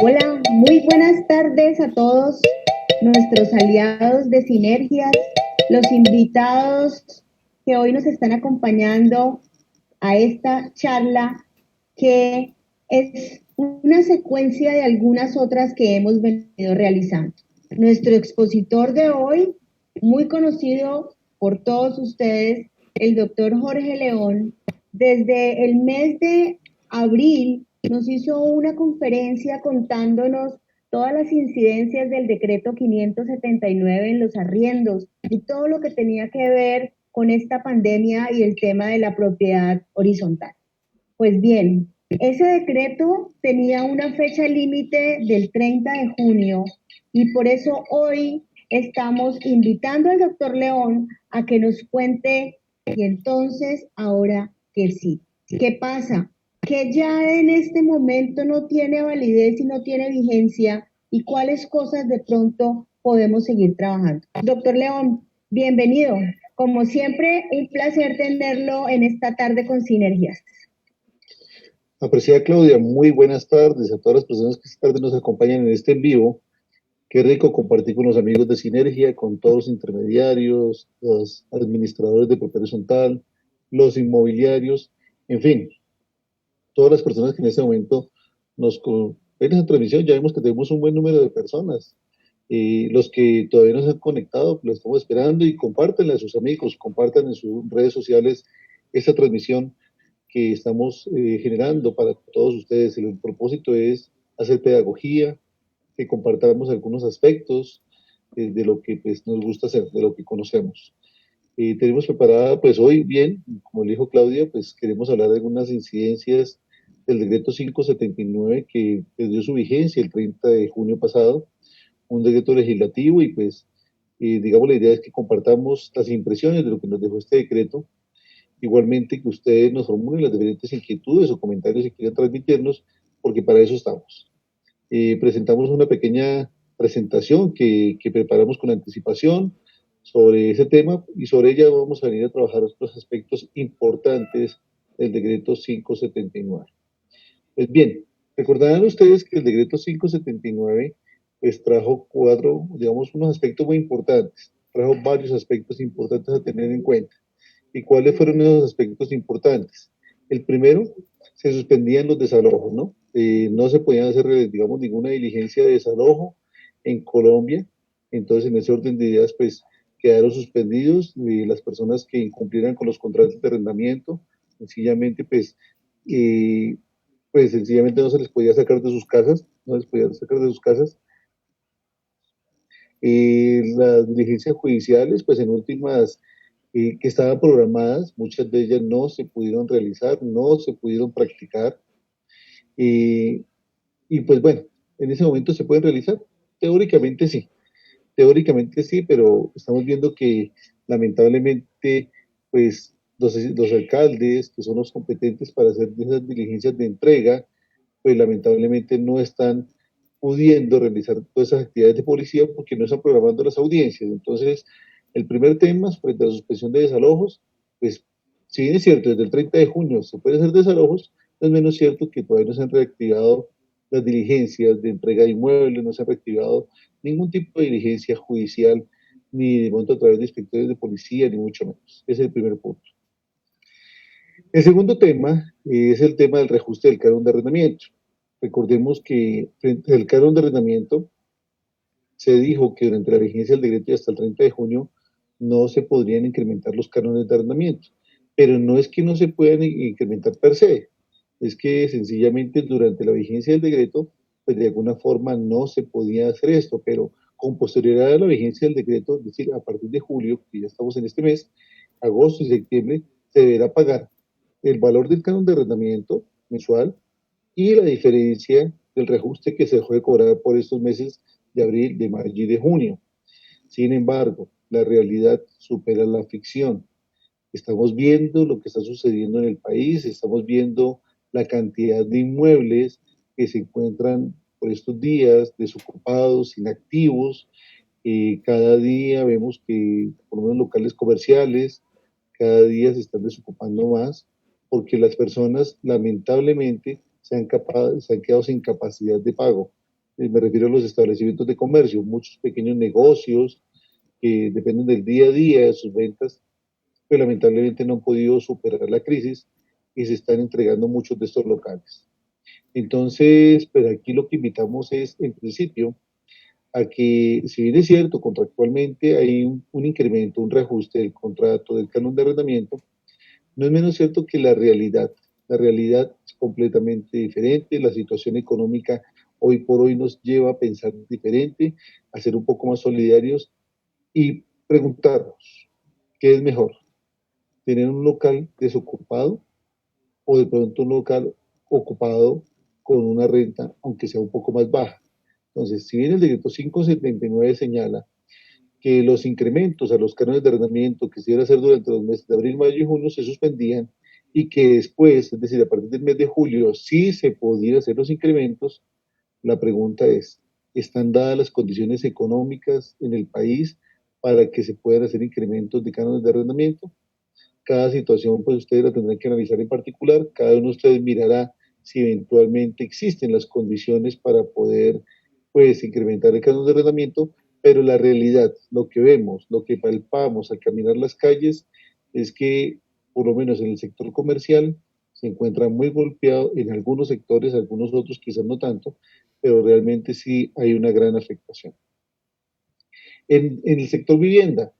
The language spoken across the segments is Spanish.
Hola, muy buenas tardes a todos nuestros aliados de Sinergias, los invitados que hoy nos están acompañando a esta charla que es una secuencia de algunas otras que hemos venido realizando. Nuestro expositor de hoy, muy conocido por todos ustedes, el doctor Jorge León, desde el mes de abril nos hizo una conferencia contándonos todas las incidencias del decreto 579 en los arriendos y todo lo que tenía que ver con esta pandemia y el tema de la propiedad horizontal. Pues bien, ese decreto tenía una fecha límite del 30 de junio y por eso hoy estamos invitando al doctor León a que nos cuente y entonces ahora que sí. ¿Qué pasa? Que ya en este momento no tiene validez y no tiene vigencia y cuáles cosas de pronto podemos seguir trabajando. Doctor León, bienvenido. Como siempre, un placer tenerlo en esta tarde con Sinergias. Apreciada Claudia, muy buenas tardes a todas las personas que esta tarde nos acompañan en este en vivo. Qué rico compartir con los amigos de Sinergia, con todos los intermediarios, los administradores de propiedad horizontal, los inmobiliarios, en fin, todas las personas que en este momento ven esa transmisión. Ya vemos que tenemos un buen número de personas. Los que todavía no se han conectado, pues, los estamos esperando y compártanla a sus amigos, compartan en sus redes sociales esta transmisión que estamos generando para todos ustedes. El propósito es hacer pedagogía, que compartamos algunos aspectos de lo que pues, nos gusta hacer, de lo que conocemos. Tenemos preparada, pues hoy bien, como le dijo Claudia, pues queremos hablar de algunas incidencias del decreto 579 que perdió su vigencia el 30 de junio pasado, un decreto legislativo y pues digamos la idea es que compartamos las impresiones de lo que nos dejó este decreto. Igualmente que ustedes nos formulen las diferentes inquietudes o comentarios que quieran transmitirnos, porque para eso estamos. Presentamos una pequeña presentación que preparamos con anticipación sobre ese tema y sobre ella vamos a venir a trabajar otros aspectos importantes del decreto 579. Pues bien, recordarán ustedes que el decreto 579 pues trajo digamos, unos aspectos muy importantes, trajo varios aspectos importantes a tener en cuenta. ¿Y cuáles fueron esos aspectos importantes? El primero, se suspendían los desalojos, ¿no? No se podían hacer, digamos, ninguna diligencia de desalojo en Colombia. Entonces, en ese orden de ideas, pues, quedaron suspendidos las personas que incumplieran con los contratos de arrendamiento. Sencillamente, pues, sencillamente no se les podía sacar de sus casas, no les podía sacar de sus casas. Las diligencias judiciales, pues, en últimas que estaban programadas, muchas de ellas no se pudieron realizar, no se pudieron practicar. Eh, y pues bueno, en ese momento se pueden realizar. Teóricamente sí, teóricamente sí, pero estamos viendo que lamentablemente, pues los alcaldes, que son los competentes para hacer esas diligencias de entrega, pues lamentablemente no están pudiendo realizar todas esas actividades de policía porque no están programando las audiencias. Entonces, el primer tema frente a la suspensión de desalojos, pues si bien es cierto, desde el 30 de junio se puede hacer desalojos, no es menos cierto que todavía no se han reactivado las diligencias de entrega de inmuebles, no se ha reactivado ningún tipo de diligencia judicial, ni de momento a través de inspectores de policía, ni mucho menos. Ese es el primer punto. El segundo tema es el tema del reajuste del canon de arrendamiento. Recordemos que frente al canon de arrendamiento se dijo que durante la vigencia del decreto y hasta el 30 de junio no se podrían incrementar los cánones de arrendamiento. Pero no es que no se puedan incrementar per se, es que sencillamente durante la vigencia del decreto, pues de alguna forma no se podía hacer esto, pero con posterioridad a la vigencia del decreto, es decir, a partir de julio, que ya estamos en este mes, agosto y septiembre, se deberá pagar el valor del canon de arrendamiento mensual y la diferencia del reajuste que se dejó de cobrar por estos meses de abril, de mayo y de junio. Sin embargo, la realidad supera la ficción. Estamos viendo lo que está sucediendo en el país, estamos viendo la cantidad de inmuebles que se encuentran por estos días desocupados, inactivos. Cada día vemos que, por lo menos locales comerciales, cada día se están desocupando más porque las personas lamentablemente se han quedado sin capacidad de pago. me refiero a los establecimientos de comercio, muchos pequeños negocios que dependen del día a día de sus ventas, pero lamentablemente no han podido superar la crisis y se están entregando muchos de estos locales. Entonces, pues aquí lo que invitamos es, en principio, a que, si bien es cierto, contractualmente hay un incremento, un reajuste del contrato, del canon de arrendamiento, no es menos cierto que la realidad es completamente diferente, la situación económica hoy por hoy nos lleva a pensar diferente, a ser un poco más solidarios y preguntarnos, ¿qué es mejor? ¿Tener un local desocupado o de pronto un local ocupado con una renta, aunque sea un poco más baja? Entonces, si bien el decreto 579 señala que los incrementos a los cánones de arrendamiento que se iban a hacer durante los meses de abril, mayo y junio se suspendían y que después, es decir, a partir del mes de julio, sí se podían hacer los incrementos, la pregunta es, ¿están dadas las condiciones económicas en el país para que se puedan hacer incrementos de cánones de arrendamiento? Cada situación, pues ustedes la tendrán que analizar en particular, cada uno de ustedes mirará si eventualmente existen las condiciones para poder, pues, incrementar el canon de arrendamiento, pero la realidad, lo que vemos, lo que palpamos al caminar las calles, es que, por lo menos en el sector comercial, se encuentra muy golpeado en algunos sectores, algunos otros quizás no tanto, pero realmente sí hay una gran afectación. En el sector vivienda,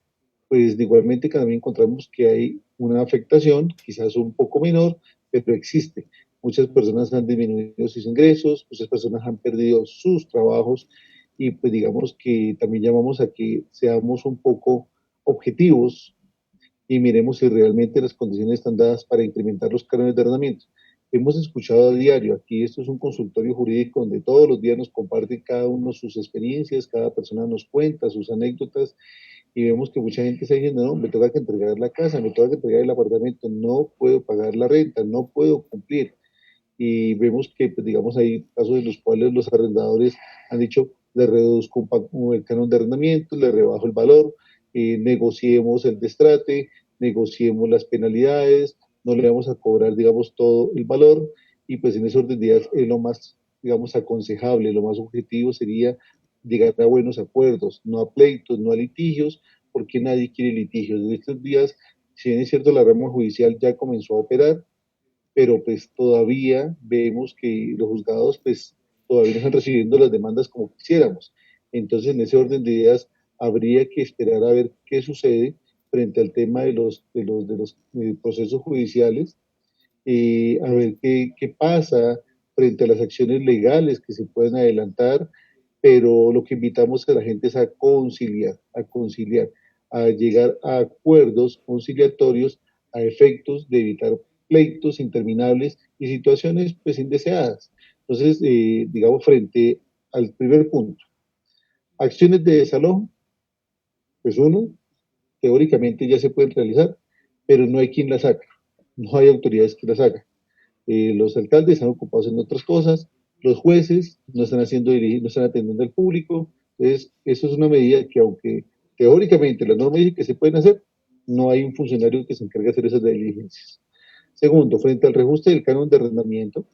pues de igualmente también encontramos que hay una afectación, quizás un poco menor, pero existe. Muchas personas han disminuido sus ingresos, muchas personas han perdido sus trabajos y pues digamos que también llamamos a que seamos un poco objetivos y miremos si realmente las condiciones están dadas para incrementar los cánones de arrendamiento. Hemos escuchado a diario, aquí esto es un consultorio jurídico donde todos los días nos comparten cada uno sus experiencias, cada persona nos cuenta sus anécdotas y vemos que mucha gente está diciendo, no, me toca que entregar la casa, me toca que entregar el apartamento, no puedo pagar la renta, no puedo cumplir. Y vemos que, pues, digamos, hay casos en los cuales los arrendadores han dicho, le reduzco el canon de arrendamiento, le rebajo el valor, negociemos el destrate, negociemos las penalidades, no le vamos a cobrar, digamos, todo el valor, y pues en ese orden de ideas es lo más, digamos, aconsejable, lo más objetivo sería llegar a buenos acuerdos, no a pleitos, no a litigios, porque nadie quiere litigios. En estos días, si bien es cierto, la rama judicial ya comenzó a operar, pero pues todavía vemos que los juzgados pues todavía no están recibiendo las demandas como quisiéramos. Entonces, en ese orden de ideas, habría que esperar a ver qué sucede frente al tema de los procesos judiciales, a ver qué pasa frente a las acciones legales que se pueden adelantar, pero lo que invitamos a la gente es a conciliar, a llegar a acuerdos conciliatorios a efectos de evitar pleitos interminables y situaciones pues indeseadas. Entonces, digamos, frente al primer punto, acciones de desalojo, pues uno, teóricamente ya se pueden realizar, pero no hay quien las haga, no hay autoridades que las hagan. Los alcaldes están ocupados en otras cosas, los jueces no están no están atendiendo al público, entonces eso es una medida que aunque teóricamente la norma dice que se pueden hacer, no hay un funcionario que se encargue de hacer esas diligencias. Segundo, frente al reajuste del canon de arrendamiento,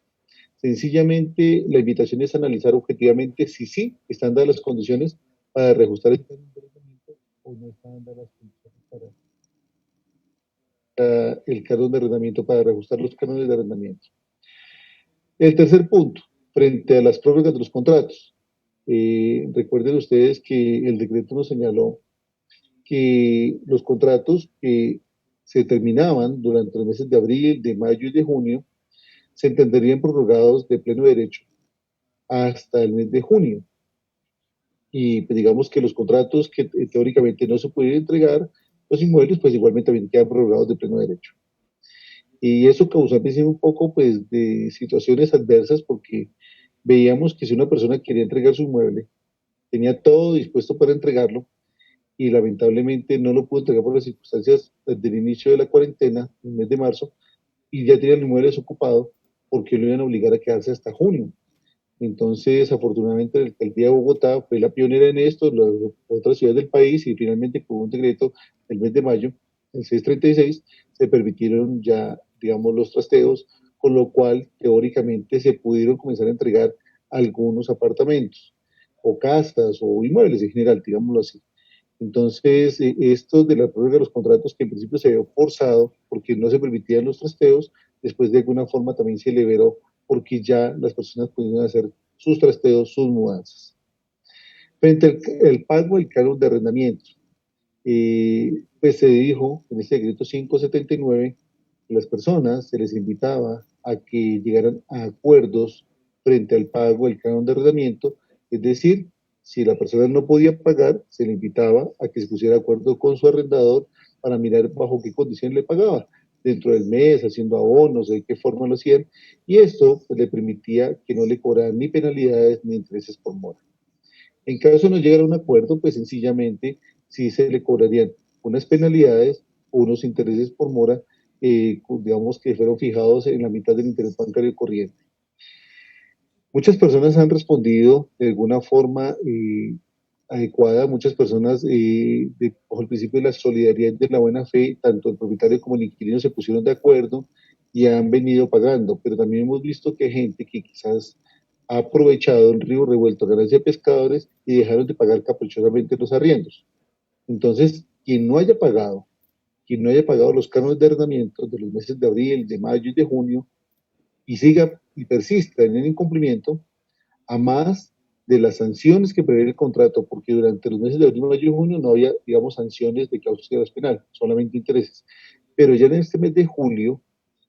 sencillamente la invitación es analizar objetivamente si sí están dadas las condiciones para reajustar el canon de arrendamiento o no están dadas las condiciones para el canon de arrendamiento, para reajustar los cánones de arrendamiento. El tercer punto, frente a las prórrogas de los contratos. Recuerden ustedes que el decreto nos señaló que los contratos que se terminaban durante los meses de abril, de mayo y de junio se entenderían prorrogados de pleno derecho hasta el mes de junio. Y pues, digamos que los contratos que teóricamente no se pudieran entregar, los inmuebles, pues igualmente también quedan prorrogados de pleno derecho. Y eso causó a veces un poco pues de situaciones adversas porque veíamos que si una persona quería entregar su inmueble, tenía todo dispuesto para entregarlo y lamentablemente no lo pudo entregar por las circunstancias del inicio de la cuarentena, el mes de marzo, y ya tenía el inmueble desocupado porque lo iban a obligar a quedarse hasta junio. Entonces, afortunadamente, la alcaldía de Bogotá fue la pionera en esto, las otras ciudades del país, y finalmente con un decreto del mes de mayo, el 636, se permitieron ya, digamos, los trasteos, con lo cual teóricamente se pudieron comenzar a entregar algunos apartamentos. o casas o inmuebles en general, digámoslo así. Entonces, esto de la prórroga de los contratos que en principio se vio forzado porque no se permitían los trasteos, después de alguna forma también se liberó porque ya las personas pudieron hacer sus trasteos, sus mudanzas. Frente al pago del canon de arrendamiento, pues se dijo en este decreto 579 que las personas se les invitaba a que llegaran a acuerdos frente al pago del canon de arrendamiento, es decir, si la persona no podía pagar, se le invitaba a que se pusiera de acuerdo con su arrendador para mirar bajo qué condición le pagaba, dentro del mes, haciendo abonos, de qué forma lo hacían, y esto pues, le permitía que no le cobraran ni penalidades ni intereses por mora. En caso de no llegar a un acuerdo, pues sencillamente sí se le cobrarían unas penalidades o unos intereses por mora, digamos que fueron fijados en la mitad del interés bancario corriente. Muchas personas han respondido de alguna forma adecuada, muchas personas bajo el principio de la solidaridad y de la buena fe, tanto el propietario como el inquilino se pusieron de acuerdo y han venido pagando, pero también hemos visto que hay gente que quizás ha aprovechado el río revuelto, ganancia de pescadores y dejaron de pagar caprichosamente los arriendos. Entonces, quien no haya pagado los cánones de arrendamiento de los meses de abril, de mayo y de junio y siga y persista en el incumplimiento, a más de las sanciones que prevé el contrato, porque durante los meses de abril, mayo y junio no había, digamos, sanciones de cláusula penal, solamente intereses. Pero ya en este mes de julio,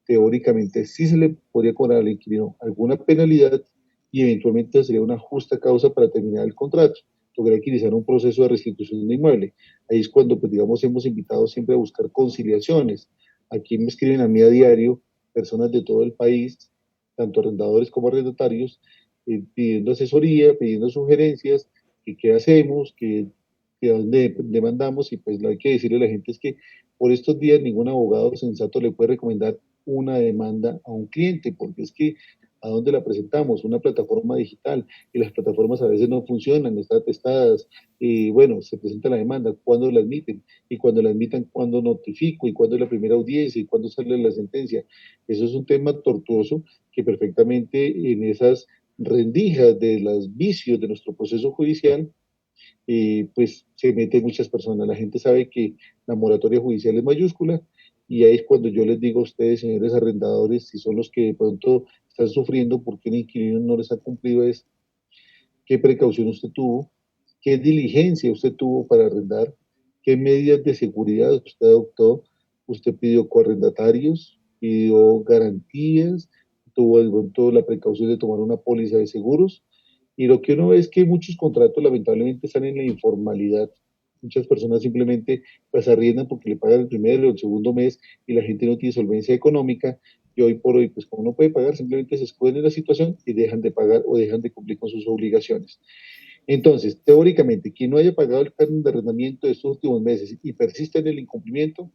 teóricamente, sí se le podría cobrar al inquilino alguna penalidad y eventualmente sería una justa causa para terminar el contrato. Tocaría iniciar un proceso de restitución de inmueble. Ahí es cuando, pues, digamos, hemos invitado siempre a buscar conciliaciones. Aquí me escriben a mí a diario personas de todo el país, tanto arrendadores como arrendatarios, pidiendo asesoría, pidiendo sugerencias, que qué hacemos, que a dónde demandamos, y pues lo hay que decirle a la gente es que por estos días ningún abogado sensato le puede recomendar una demanda a un cliente, porque es que ¿a dónde la presentamos? Una plataforma digital, y las plataformas a veces no funcionan, están atestadas, y bueno, se presenta la demanda, ¿cuándo la admiten? Y cuando la admitan, ¿cuándo notifico? ¿Y cuándo es la primera audiencia? ¿Y cuándo sale la sentencia? Eso es un tema tortuoso que perfectamente en esas rendijas de los vicios de nuestro proceso judicial, pues se meten muchas personas. La gente sabe que la moratoria judicial es mayúscula y ahí es cuando yo les digo a ustedes, señores arrendadores, si son los que de pronto están sufriendo porque el inquilino no les ha cumplido, es qué precaución usted tuvo, qué diligencia usted tuvo para arrendar, qué medidas de seguridad usted adoptó, usted pidió coarrendatarios, pidió garantías, tuvo la precaución de tomar una póliza de seguros. Y lo que uno ve es que muchos contratos lamentablemente están en la informalidad. Muchas personas simplemente pues arriendan porque le pagan el primer o el segundo mes y la gente no tiene solvencia económica, y hoy por hoy, pues como no puede pagar, simplemente se escuden en la situación y dejan de pagar o dejan de cumplir con sus obligaciones. Entonces, teóricamente, quien no haya pagado el canon de arrendamiento de estos últimos meses y persiste en el incumplimiento,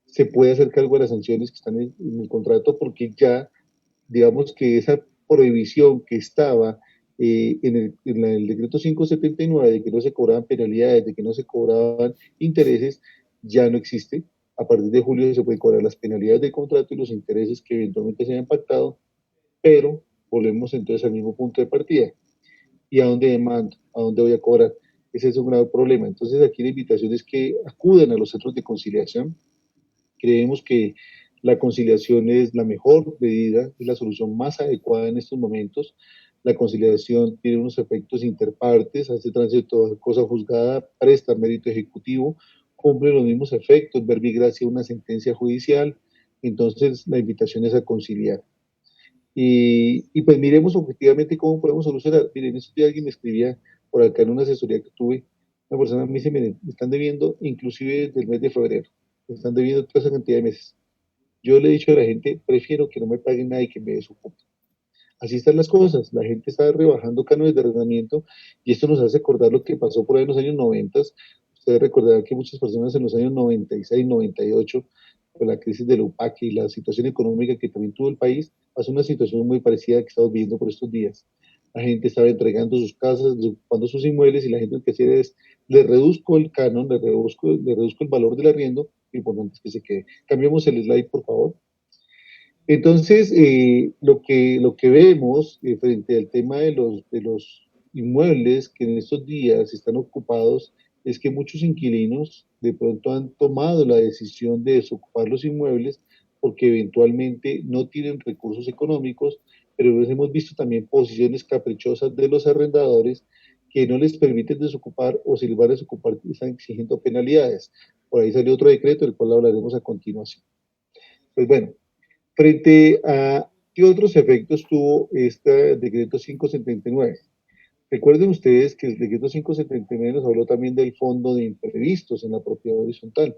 se puede hacer cargo de las sanciones que están en el contrato, porque ya, digamos que esa prohibición que estaba el decreto 579 de que no se cobraban penalidades, de que no se cobraban intereses, ya no existe. A partir de julio se pueden cobrar las penalidades del contrato y los intereses que eventualmente se hayan pactado, pero volvemos entonces al mismo punto de partida. ¿Y a dónde demando? ¿A dónde voy a cobrar? Ese es un grave problema. Entonces aquí la invitación es que acudan a los centros de conciliación. Creemos que la conciliación es la mejor medida, es la solución más adecuada en estos momentos. La conciliación tiene unos efectos interpartes, hace tránsito de cosa juzgada, presta mérito ejecutivo, cumple los mismos efectos, verbigracia una sentencia judicial. Entonces la invitación es a conciliar. Y pues miremos objetivamente cómo podemos solucionar. Miren, eso día alguien me escribía por acá en una asesoría que tuve, una persona me dice, miren, me están debiendo inclusive desde el mes de febrero, me están debiendo toda esa cantidad de meses. Yo le he dicho a la gente, prefiero que no me paguen nada y que me desocupen. Así están las cosas, la gente está rebajando cánones de arrendamiento y esto nos hace acordar lo que pasó por ahí en los años 90. Ustedes recordarán que muchas personas en los años 96, 98, con la crisis del UPAC y la situación económica que también tuvo el país, pasó una situación muy parecida a que estamos viviendo por estos días. La gente estaba entregando sus casas, ocupando sus inmuebles, y la gente lo que hacía es, le reduzco el canon, le reduzco el valor del arriendo, lo importante es que se quede. Cambiamos el slide, por favor. Entonces, lo que vemos frente al tema de los inmuebles que en estos días están ocupados es que muchos inquilinos de pronto han tomado la decisión de desocupar los inmuebles porque eventualmente no tienen recursos económicos, pero hemos visto también posiciones caprichosas de los arrendadores que no les permiten desocupar o si les van a desocupar están exigiendo penalidades. Por ahí salió otro decreto, del cual hablaremos a continuación. Pues bueno, frente a qué otros efectos tuvo este decreto 579. Recuerden ustedes que el decreto 579 nos habló también del fondo de imprevistos en la propiedad horizontal,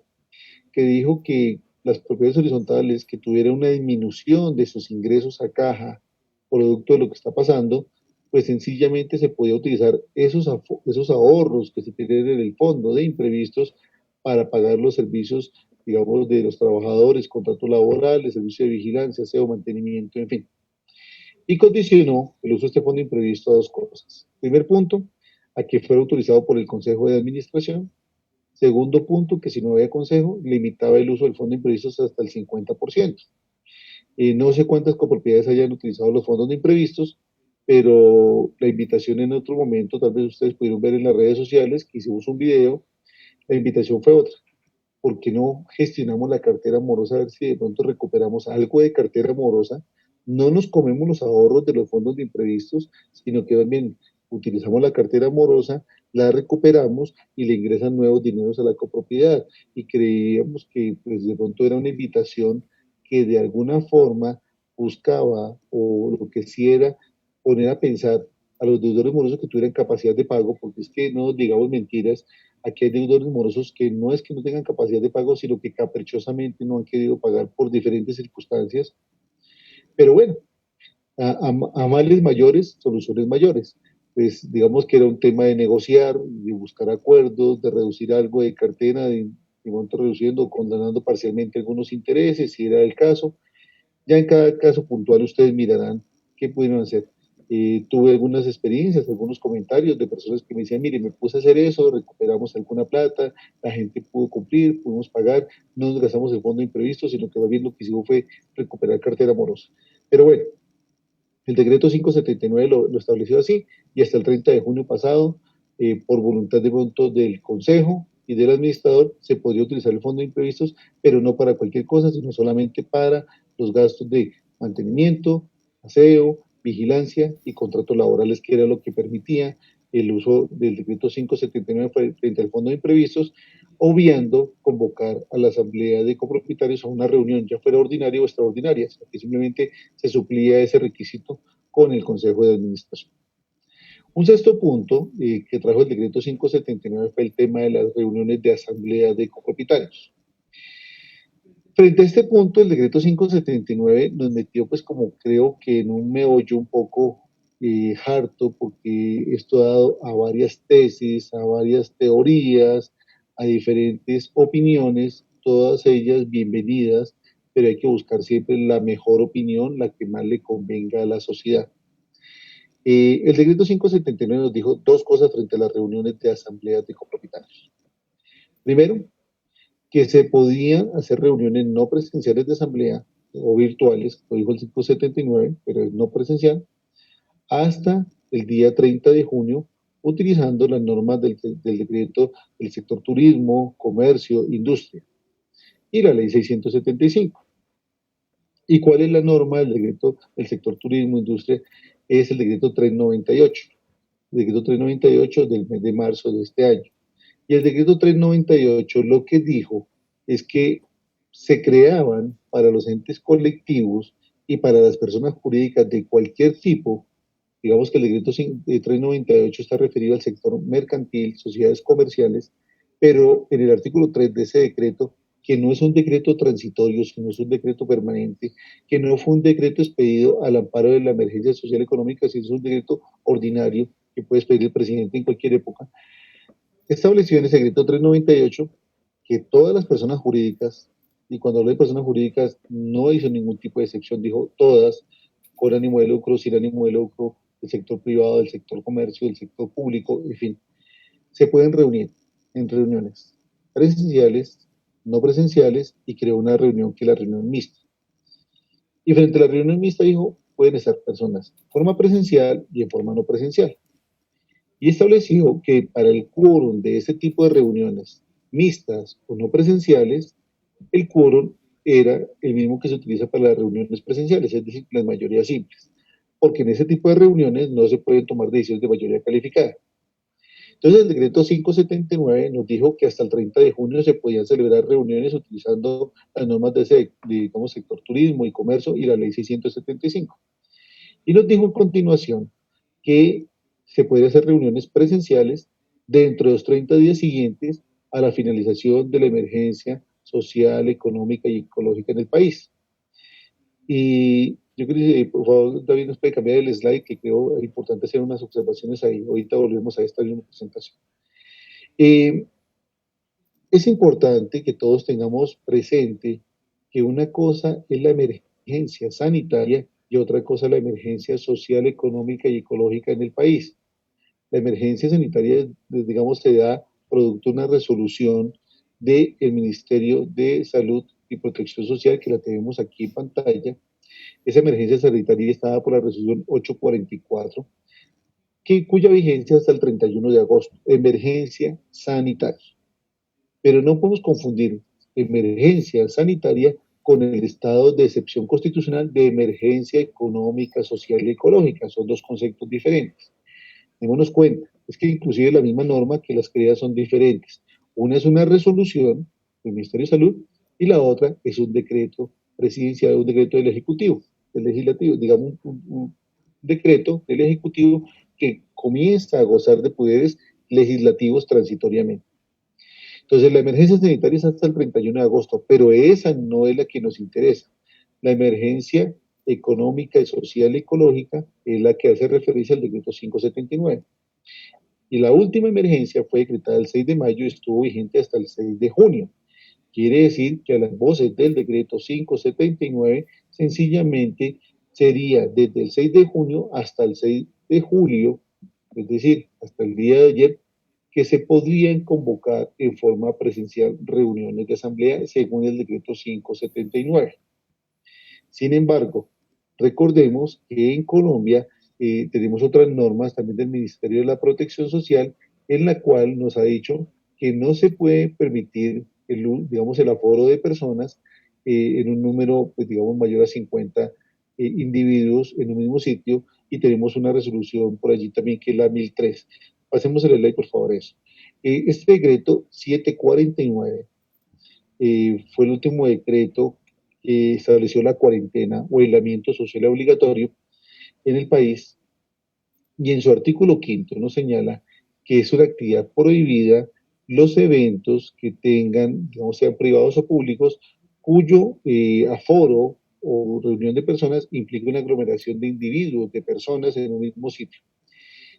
que dijo que las propiedades horizontales que tuvieran una disminución de sus ingresos a caja, producto de lo que está pasando, pues sencillamente se podía utilizar esos ahorros que se tienen en el fondo de imprevistos para pagar los servicios, digamos, de los trabajadores, contrato laboral, el servicio de vigilancia, aseo, mantenimiento, en fin. Y condicionó el uso de este fondo imprevisto a dos cosas. Primer punto, a que fuera autorizado por el Consejo de Administración. Segundo punto, que si no había consejo, limitaba el uso del fondo imprevisto hasta el 50%. No sé cuántas copropiedades hayan utilizado los fondos de imprevistos, pero la invitación en otro momento, tal vez ustedes pudieron ver en las redes sociales, que hicimos un video, la invitación fue otra. ¿Por qué no gestionamos la cartera morosa a ver si de pronto recuperamos algo de cartera morosa? No nos comemos los ahorros de los fondos de imprevistos, sino que también utilizamos la cartera morosa, la recuperamos y le ingresan nuevos dineros a la copropiedad. Y creíamos que pues, de pronto era una invitación que de alguna forma buscaba o lo que sí era poner a pensar a los deudores morosos que tuvieran capacidad de pago, porque es que no digamos mentiras, aquí hay deudores morosos que no es que no tengan capacidad de pago, sino que caprichosamente no han querido pagar por diferentes circunstancias. Pero bueno, a males mayores, soluciones mayores. Pues digamos que era un tema de negociar, de buscar acuerdos, de reducir algo de cartera, de monto reduciendo o condenando parcialmente algunos intereses, si era el caso. Ya en cada caso puntual ustedes mirarán qué pudieron hacer. Tuve algunas experiencias, algunos comentarios de personas que me decían, mire, me puse a hacer eso, recuperamos alguna plata, la gente pudo cumplir, pudimos pagar, no nos gastamos el fondo imprevisto, sino que más bien lo que hicimos fue recuperar cartera morosa. Pero bueno, el decreto 579 lo estableció así y hasta el 30 de junio pasado, por voluntad de pronto del Consejo y del administrador, se podría utilizar el fondo de imprevistos, pero no para cualquier cosa, sino solamente para los gastos de mantenimiento, aseo, vigilancia y contratos laborales, que era lo que permitía el uso del decreto 579 frente al fondo de imprevistos, obviando convocar a la asamblea de copropietarios a una reunión, ya fuera ordinaria o extraordinaria, que simplemente se suplía ese requisito con el Consejo de Administración. Un sexto punto que trajo el decreto 579 fue el tema de las reuniones de asamblea de copropietarios. Frente a este punto, el decreto 579 nos metió, pues como creo que en un meollo un poco harto, porque esto ha dado a varias tesis, a varias teorías, a diferentes opiniones, todas ellas bienvenidas, pero hay que buscar siempre la mejor opinión, la que más le convenga a la sociedad. El decreto 579 nos dijo dos cosas frente a las reuniones de asambleas de copropietarios. Primero, que se podían hacer reuniones no presenciales de asamblea o virtuales, lo dijo el 579, pero es no presencial, hasta el día 30 de junio, utilizando las normas del decreto del sector turismo, comercio, industria y la ley 675. ¿Y cuál es la norma del decreto del sector turismo, industria? Es el decreto 398, el decreto 398 del mes de marzo de este año. Y el decreto 398 lo que dijo es que se creaban para los entes colectivos y para las personas jurídicas de cualquier tipo, digamos que el decreto 398 está referido al sector mercantil, sociedades comerciales, pero en el artículo 3 de ese decreto, que no es un decreto transitorio, sino es un decreto permanente, que no fue un decreto expedido al amparo de la emergencia social económica, sino es un decreto ordinario que puede expedir el presidente en cualquier época, estableció en el decreto 398 que todas las personas jurídicas, y cuando habló de personas jurídicas no hizo ningún tipo de excepción, dijo todas, con ánimo de lucro, sin ánimo de lucro, del sector privado, del sector comercio, del sector público, en fin, se pueden reunir en reuniones presenciales, no presenciales, y creó una reunión que es la reunión mixta. Y frente a la reunión mixta dijo, pueden estar personas en forma presencial y en forma no presencial. y estableció que para el quórum de ese tipo de reuniones, mixtas o no presenciales, el quórum era el mismo que se utiliza para las reuniones presenciales, es decir, las mayorías simples, porque en ese tipo de reuniones no se pueden tomar decisiones de mayoría calificada. Entonces, el decreto 579 nos dijo que hasta el 30 de junio se podían celebrar reuniones utilizando las normas digamos, sector turismo y comercio y la ley 675. Y nos dijo en continuación que se podían hacer reuniones presenciales dentro de los 30 días siguientes a la finalización de la emergencia social, económica y ecológica en el país. Y yo creo que, por favor, David, nos puede cambiar el slide, que creo importante hacer unas observaciones ahí. Ahorita volvemos a esta misma presentación. Eh, es importante que todos tengamos presente que una cosa es la emergencia sanitaria y otra cosa la emergencia social, económica y ecológica en el país. La emergencia sanitaria, digamos, se da producto de una resolución del Ministerio de Salud y Protección Social, que la tenemos aquí en pantalla. Esa emergencia sanitaria está dada por la resolución 844, cuya vigencia hasta el 31 de agosto. Emergencia sanitaria. Pero no podemos confundir emergencia sanitaria con el estado de excepción constitucional de emergencia económica, social y ecológica. Son dos conceptos diferentes. Démonos cuenta, es que inclusive la misma norma que las creas son diferentes. Una es una resolución del Ministerio de Salud y la otra es un decreto presidencial, un decreto del Ejecutivo, del Legislativo, digamos un decreto del Ejecutivo que comienza a gozar de poderes legislativos transitoriamente. Entonces, la emergencia sanitaria es hasta el 31 de agosto, pero esa no es la que nos interesa. La emergencia económica, social y ecológica es la que hace referencia al decreto 579. Y la última emergencia fue decretada el 6 de mayo y estuvo vigente hasta el 6 de junio. Quiere decir que a las voces del decreto 579, sencillamente sería desde el 6 de junio hasta el 6 de julio, es decir, hasta el día de ayer, que se podrían convocar en forma presencial reuniones de asamblea según el decreto 579. Sin embargo, recordemos que en Colombia tenemos otras normas también del Ministerio de la Protección Social en la cual nos ha dicho que no se puede permitir digamos, el aforo de personas en un número, pues, digamos, mayor a 50 individuos en un mismo sitio, y tenemos una resolución por allí también que es la 1003. Pasemos a la ley, por favor, eso. Este decreto 749 fue el último decreto que estableció la cuarentena o aislamiento social obligatorio en el país, y en su artículo quinto nos señala que es una actividad prohibida los eventos que tengan, digamos, sean privados o públicos, cuyo aforo o reunión de personas implique una aglomeración de individuos, de personas en un mismo sitio.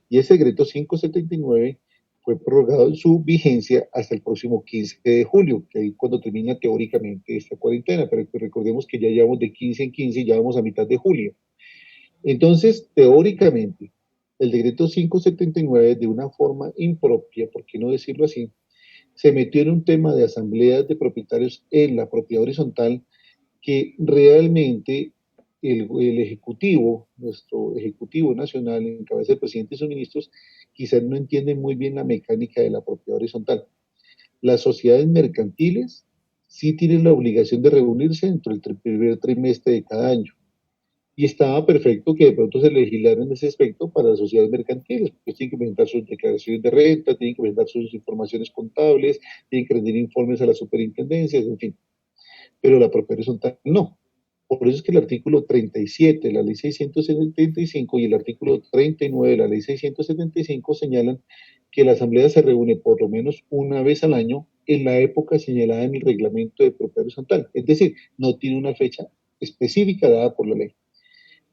Y ese decreto 579 fue prorrogado en su vigencia hasta el próximo 15 de julio, que es cuando termina teóricamente esta cuarentena, pero recordemos que ya llevamos de 15 en 15 y ya vamos a mitad de julio. Entonces, teóricamente, el decreto 579, de una forma impropia, por qué no decirlo así, se metió en un tema de asambleas de propietarios en la propiedad horizontal que realmente el Ejecutivo, nuestro Ejecutivo Nacional, en cabeza del presidente y sus ministros, quizás no entienden muy bien la mecánica de la propiedad horizontal. Las sociedades mercantiles sí tienen la obligación de reunirse dentro del primer trimestre de cada año. Y estaba perfecto que de pronto se legislara en ese aspecto para las sociedades mercantiles, pues tienen que presentar sus declaraciones de renta, tienen que presentar sus informaciones contables, tienen que rendir informes a las superintendencias, en fin. Pero la propiedad horizontal no. Por eso es que el artículo 37 de la ley 675 y el artículo 39 de la ley 675 señalan que la asamblea se reúne por lo menos una vez al año en la época señalada en el reglamento de propiedad horizontal. Es decir, no tiene una fecha específica dada por la ley.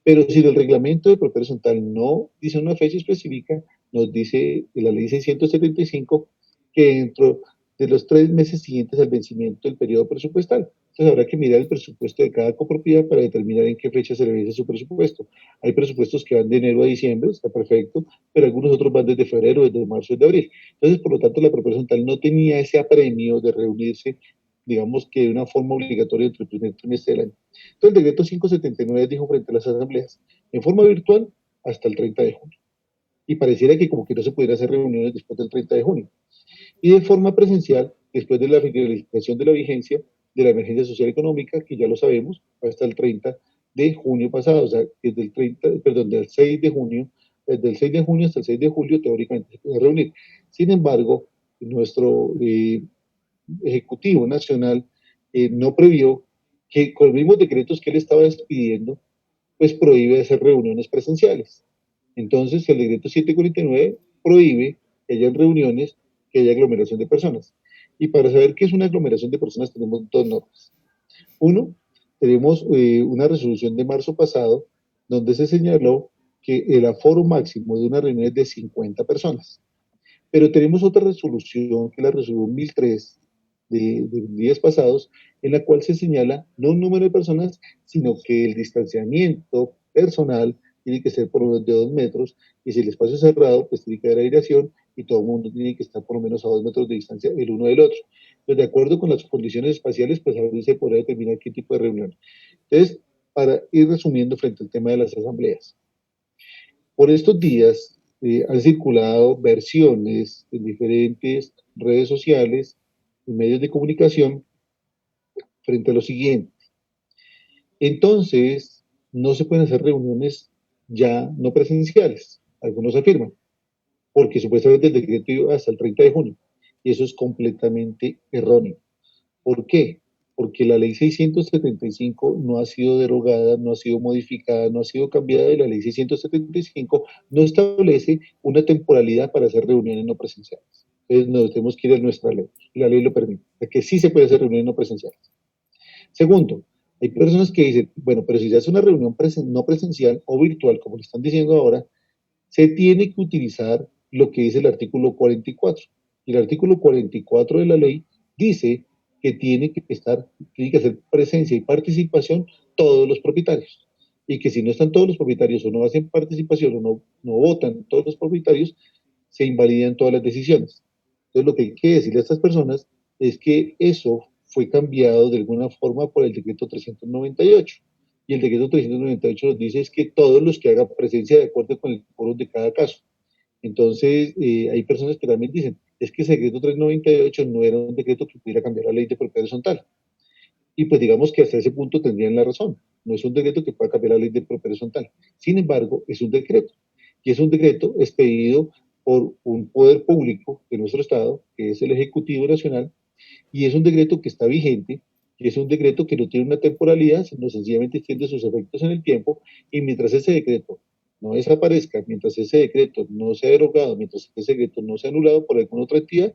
Pero si el reglamento de propiedad horizontal no dice una fecha específica, nos dice la ley 675 que dentro de los 3 meses siguientes al vencimiento del periodo presupuestal. Entonces habrá que mirar el presupuesto de cada copropiedad para determinar en qué fecha se le vence su presupuesto. Hay presupuestos que van de enero a diciembre, está perfecto, pero algunos otros van desde febrero, desde marzo, desde abril. Entonces, por lo tanto, la propiedad horizontal no tenía ese apremio de reunirse, digamos que de una forma obligatoria entre el primer trimestre del año. Entonces, el decreto 579 dijo frente a las asambleas, en forma virtual hasta el 30 de junio. y pareciera que como que no se pudiera hacer reuniones después del 30 de junio. Y de forma presencial, después de la finalización de la vigencia de la emergencia social económica, que ya lo sabemos, hasta el 30 de junio pasado, o sea, desde el 30, perdón, del 6 de junio, desde el 6 de junio hasta el 6 de julio, teóricamente se puede reunir. Sin embargo, nuestro Ejecutivo Nacional no previó que con los mismos decretos que él estaba despidiendo, pues prohíbe hacer reuniones presenciales. Entonces, el decreto 749 prohíbe que haya reuniones, que haya aglomeración de personas. Y para saber qué es una aglomeración de personas tenemos dos normas. Uno, tenemos una resolución de marzo pasado donde se señaló que el aforo máximo de una reunión es de 50 personas. Pero tenemos otra resolución, que es la resolución 1003 de días pasados, en la cual se señala no un número de personas, sino que el distanciamiento personal tiene que ser por lo menos de 2 metros, y si el espacio es cerrado, pues tiene que haber aireación y todo el mundo tiene que estar por lo menos a 2 metros de distancia el uno del otro. Pues de acuerdo con las condiciones espaciales, pues ahora se podrá determinar qué tipo de reunión. Entonces, para ir resumiendo frente al tema de las asambleas, por estos días han circulado versiones en diferentes redes sociales y medios de comunicación frente a lo siguiente. Entonces, no se pueden hacer reuniones ya no presenciales, algunos afirman, porque supuestamente el decreto iba hasta el 30 de junio, y eso es completamente erróneo. ¿Por qué? Porque la ley 675 no ha sido derogada, no ha sido modificada, no ha sido cambiada, y la ley 675 no establece una temporalidad para hacer reuniones no presenciales. Entonces nos tenemos que ir a nuestra ley, y la ley lo permite, de que sí se puede hacer reuniones no presenciales. Segundo, hay personas que dicen, bueno, pero si ya es una reunión no presencial o virtual, como le están diciendo ahora, se tiene que utilizar lo que dice el artículo 44. Y el artículo 44 de la ley dice que tiene que hacer presencia y participación todos los propietarios. Y que si no están todos los propietarios o no hacen participación o no votan todos los propietarios, se invalidan todas las decisiones. Entonces, lo que hay que decirle a estas personas es que eso fue cambiado de alguna forma por el decreto 398. Y el decreto 398 nos dice es que todos los que hagan presencia de acuerdo con el foro de cada caso. Entonces, hay personas que también dicen, es que ese decreto 398 no era un decreto que pudiera cambiar la ley de propiedad horizontal. Y pues digamos que hasta ese punto tendrían la razón. No es un decreto que pueda cambiar la ley de propiedad horizontal. Sin embargo, es un decreto. Y es un decreto expedido por un poder público de nuestro Estado, que es el Ejecutivo Nacional, y es un decreto que está vigente, y es un decreto que no tiene una temporalidad, sino sencillamente extiende sus efectos en el tiempo, y mientras ese decreto no desaparezca, mientras ese decreto no sea derogado, mientras ese decreto no sea anulado por alguna otra entidad,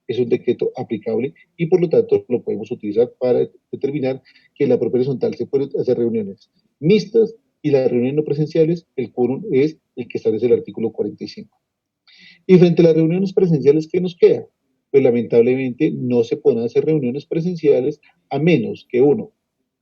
es un decreto aplicable y por lo tanto lo podemos utilizar para determinar que en la propia horizontal se pueden hacer reuniones mixtas y las reuniones no presenciales, el quórum es el que establece el artículo 45. Y frente a las reuniones presenciales, ¿qué nos queda? Pues lamentablemente no se pueden hacer reuniones presenciales a menos que uno,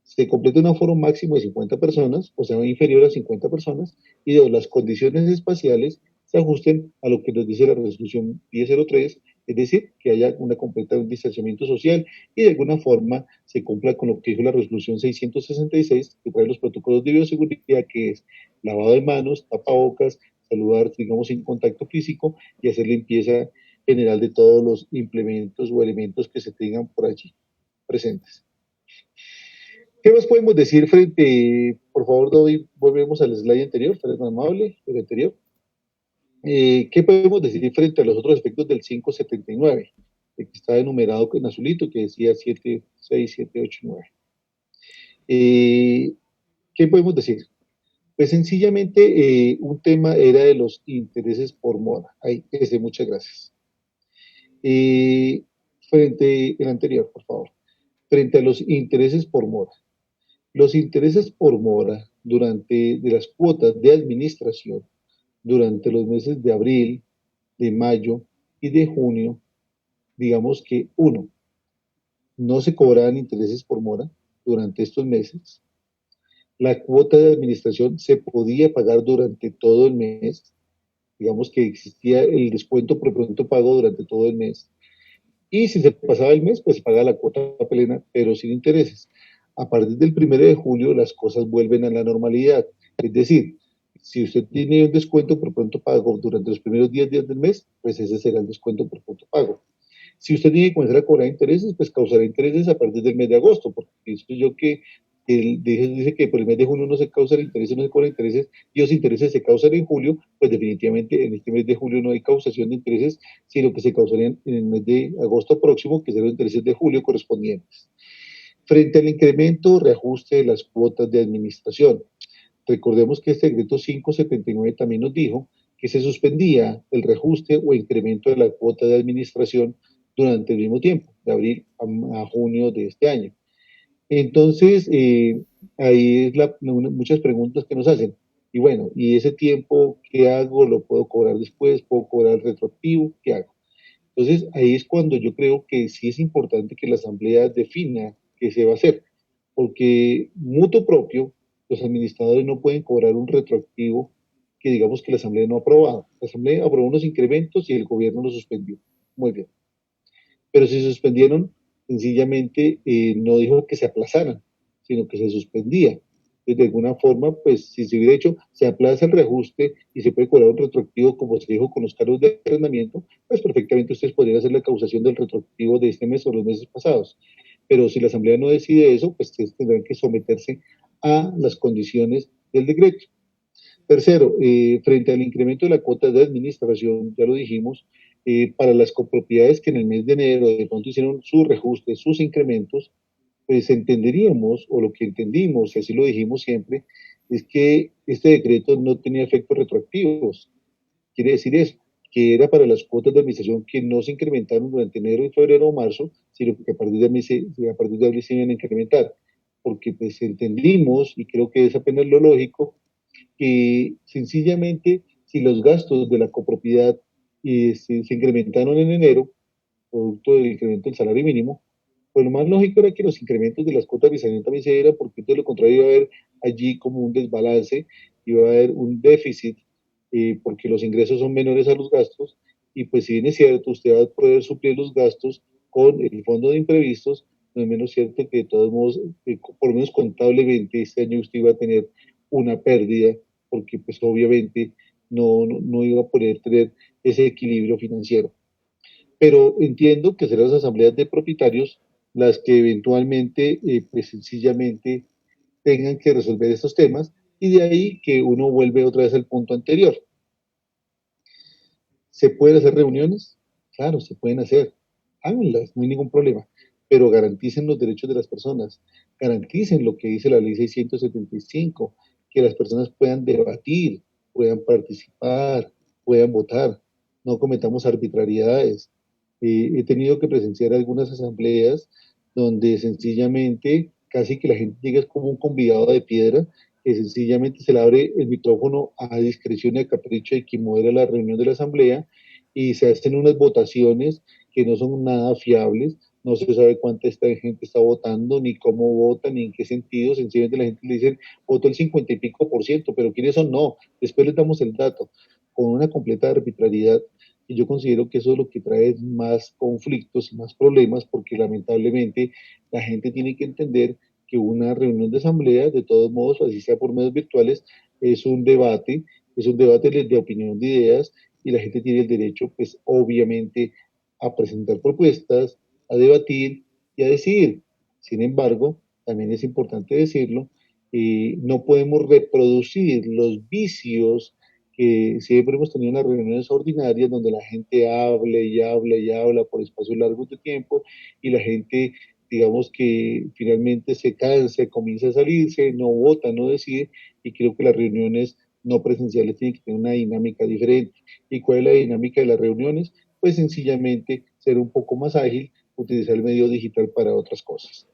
se complete un aforo máximo de 50 personas, o sea, inferior a 50 personas, y dos, las condiciones espaciales se ajusten a lo que nos dice la resolución 1003, es decir, que haya una completa distanciamiento social y de alguna forma se cumpla con lo que dijo la resolución 666, que trae los protocolos de bioseguridad, que es lavado de manos, tapabocas, saludar, digamos, sin contacto físico y hacer limpieza general de todos los implementos o elementos que se tengan por allí presentes. ¿Qué más podemos decir por favor, David, volvemos al slide anterior, eres tan amable, el anterior? ¿Qué podemos decir frente a los otros aspectos del 579? Que está enumerado en azulito, que decía 7, 6, 7, 8, 9. ¿Qué podemos decir? Pues sencillamente un tema era de los intereses por mora. Ahí, muchas gracias. Frente al anterior, por favor. Frente a los intereses por mora. Los intereses por mora de las cuotas de administración durante los meses de abril, de mayo y de junio, digamos que uno, no se cobraban intereses por mora durante estos meses. La cuota de administración se podía pagar durante todo el mes, digamos que existía el descuento por pronto pago durante todo el mes. Y si se pasaba el mes, pues se pagaba la cuota plena, pero sin intereses. A partir del 1 de julio las cosas vuelven a la normalidad. Es decir, Si usted tiene un descuento por pronto pago durante los primeros 10 días del mes, pues ese será el descuento por pronto pago. Si usted tiene que comenzar a cobrar intereses, pues causará intereses a partir del mes de agosto, porque pienso yo que dice que por el mes de junio no se causan intereses, no se cobran intereses, y los intereses se causan en julio, pues definitivamente en este mes de julio no hay causación de intereses, sino que se causarían en el mes de agosto próximo, que serán los intereses de julio correspondientes. Frente al incremento, reajuste de las cuotas de administración. Recordemos que este decreto 579 también nos dijo que se suspendía el reajuste o incremento de la cuota de administración durante el mismo tiempo, de abril a junio de este año. Entonces, ahí es muchas preguntas que nos hacen. Y bueno, ¿y ese tiempo qué hago? ¿Lo puedo cobrar después? ¿Puedo cobrar retroactivo? ¿Qué hago? Entonces, ahí es cuando yo creo que sí es importante que la Asamblea defina qué se va a hacer, porque mutuo propio, los administradores no pueden cobrar un retroactivo que digamos que la Asamblea no ha aprobado. La Asamblea aprobó unos incrementos y el gobierno los suspendió. Muy bien. Pero si se suspendieron, sencillamente no dijo que se aplazaran, sino que se suspendía. Entonces, de alguna forma, pues si se hubiera hecho, se aplaza el reajuste y se puede cobrar un retroactivo, como se dijo con los cargos de arrendamiento, pues perfectamente ustedes podrían hacer la causación del retroactivo de este mes o los meses pasados. Pero si la Asamblea no decide eso, pues ustedes tendrán que someterse a las condiciones del decreto. Tercero, frente al incremento de la cuota de administración, ya lo dijimos, para las copropiedades que en el mes de enero de pronto hicieron sus reajustes, sus incrementos, pues entenderíamos, o lo que entendimos, y así lo dijimos siempre, es que este decreto no tenía efectos retroactivos. Quiere decir eso, que era para las cuotas de administración que no se incrementaron durante enero, febrero o marzo, sino que a partir de abril se iban a incrementar. Porque pues entendimos, y creo que es apenas lo lógico, que sencillamente si los gastos de la copropiedad se incrementaron en enero, producto del incremento del salario mínimo, pues lo más lógico era que los incrementos de las cuotas de visamiento también se dieran, porque de lo contrario iba a haber allí como un desbalance, iba a haber un déficit, porque los ingresos son menores a los gastos, y pues si bien es cierto, usted va a poder suplir los gastos con el fondo de imprevistos, no es menos cierto que de todos modos, por lo menos contablemente, este año usted iba a tener una pérdida, porque pues obviamente no iba a poder tener ese equilibrio financiero. Pero entiendo que serán las asambleas de propietarios las que eventualmente, pues sencillamente tengan que resolver estos temas, y de ahí que uno vuelve otra vez al punto anterior. ¿Se pueden hacer reuniones? Claro, se pueden hacer. Háganlas, no hay ningún problema. Pero garanticen los derechos de las personas. Garanticen lo que dice la ley 675, que las personas puedan debatir, puedan participar, puedan votar. No cometamos arbitrariedades. He tenido que presenciar algunas asambleas donde sencillamente casi que la gente llega como un convidado de piedra, que sencillamente se le abre el micrófono a discreción y a capricho de quien modera la reunión de la asamblea, y se hacen unas votaciones que no son nada fiables, no se sabe cuánta gente está votando, ni cómo vota, ni en qué sentido. Sencillamente la gente le dice, votó el 50 y pico por ciento, pero ¿quiénes son? No, después les damos el dato, con una completa arbitrariedad. Y yo considero que eso es lo que trae más conflictos y más problemas, porque lamentablemente la gente tiene que entender que una reunión de asamblea, de todos modos, así sea por medios virtuales, es un debate de opinión, de ideas, y la gente tiene el derecho, pues obviamente, a presentar propuestas, a debatir y a decidir. Sin embargo, también es importante decirlo, no podemos reproducir los vicios que siempre hemos tenido en las reuniones ordinarias, donde la gente habla y habla y habla por espacios largos de tiempo, y la gente, digamos que finalmente se cansa, comienza a salirse, no vota, no decide, y creo que las reuniones no presenciales tienen que tener una dinámica diferente. ¿Y cuál es la dinámica de las reuniones? Pues sencillamente ser un poco más ágil, utilizar el medio digital para otras cosas.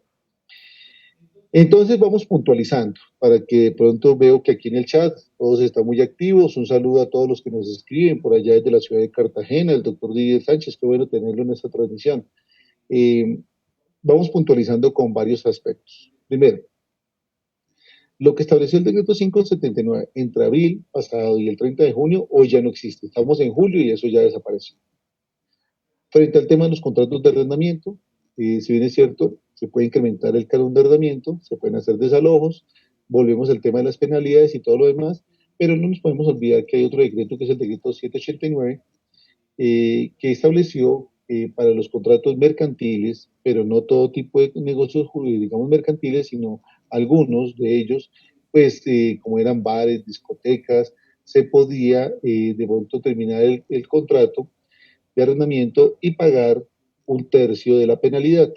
Entonces vamos puntualizando, para que de pronto veo que aquí en el chat todos están muy activos. Un saludo a todos los que nos escriben por allá desde la ciudad de Cartagena, el doctor Didier Sánchez, qué bueno tenerlo en esta transmisión. Vamos puntualizando con varios aspectos. Primero, lo que estableció el decreto 579 entre abril pasado y el 30 de junio, hoy ya no existe. Estamos en julio y eso ya desapareció. Frente al tema de los contratos de arrendamiento, si bien es cierto, se puede incrementar el canon de arrendamiento, se pueden hacer desalojos, volvemos al tema de las penalidades y todo lo demás, Pero no nos podemos olvidar que hay otro decreto que es el decreto 789, que estableció para los contratos mercantiles, pero no todo tipo de negocios, digamos, mercantiles, sino algunos de ellos, pues como eran bares, discotecas, se podía de pronto terminar el contrato de arrendamiento y pagar un tercio de la penalidad.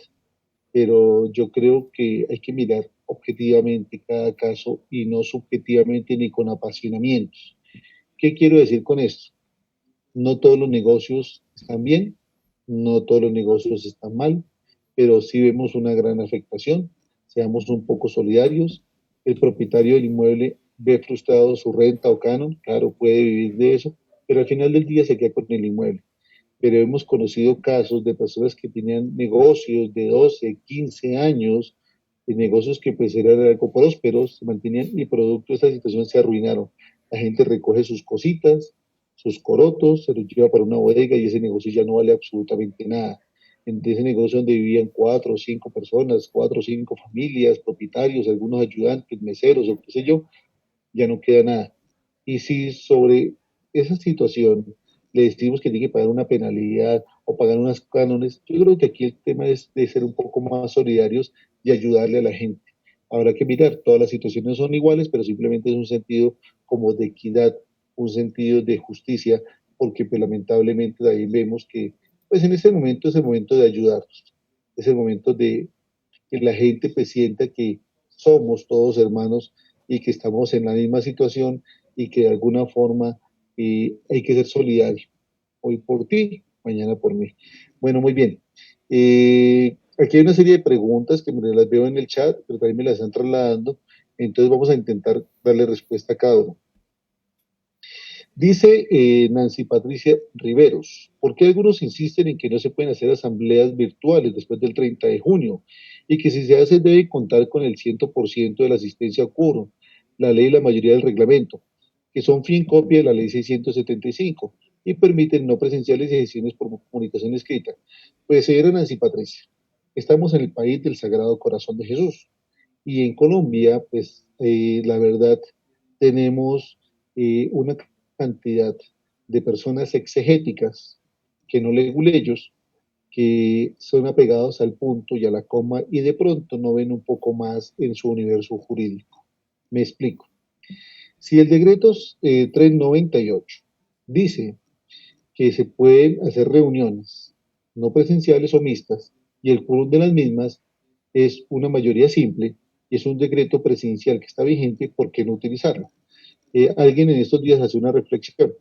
Pero yo creo que hay que mirar objetivamente cada caso y no subjetivamente ni con apasionamientos. ¿Qué quiero decir con esto? No todos los negocios están bien, no todos los negocios están mal, pero sí vemos una gran afectación. Seamos un poco solidarios. El propietario del inmueble ve frustrado su renta o canon, claro, puede vivir de eso, pero al final del día se queda con el inmueble. Pero hemos conocido casos de personas que tenían negocios de 12, 15 años, de negocios que pues eran algo prósperos, se mantenían y producto de esta situación se arruinaron. La gente recoge sus cositas, sus corotos, se los lleva para una bodega y ese negocio ya no vale absolutamente nada. En ese negocio donde vivían 4 o 5 personas, 4 o 5 familias, propietarios, algunos ayudantes, meseros o qué sé yo, ya no queda nada. Y si sobre esa situación le decimos que tiene que pagar una penalidad o pagar unas cánones, yo creo que aquí el tema es de ser un poco más solidarios y ayudarle a la gente. Habrá que mirar, todas las situaciones son iguales, pero simplemente es un sentido como de equidad, un sentido de justicia, porque pues, lamentablemente ahí vemos que pues en este momento es el momento de ayudarnos, es el momento de que la gente pues sienta que somos todos hermanos y que estamos en la misma situación y que de alguna forma hay que ser solidario. Hoy por ti, mañana por mí. Bueno, muy bien. Aquí hay una serie de preguntas que me las veo en el chat, pero también me las están trasladando. Entonces vamos a intentar darle respuesta a cada uno. Dice Nancy Patricia Riveros, ¿por qué algunos insisten en que no se pueden hacer asambleas virtuales después del 30 de junio? Y que si se hace debe contar con el 100% de la asistencia a quórum, la ley y la mayoría del reglamento, que son fin copia de la ley 675 y permiten no presenciales y decisiones por comunicación escrita. Pues señora Nancy Patricia, estamos en el país del Sagrado Corazón de Jesús y en Colombia, pues la verdad, tenemos una cantidad de personas exegéticas que no leguleyos, que son apegados al punto y a la coma y de pronto no ven un poco más en su universo jurídico. Me explico. Si el decreto 398 dice que se pueden hacer reuniones no presenciales o mixtas y el quórum de las mismas es una mayoría simple y es un decreto presidencial que está vigente, ¿por qué no utilizarlo? Alguien en estos días hace una reflexión.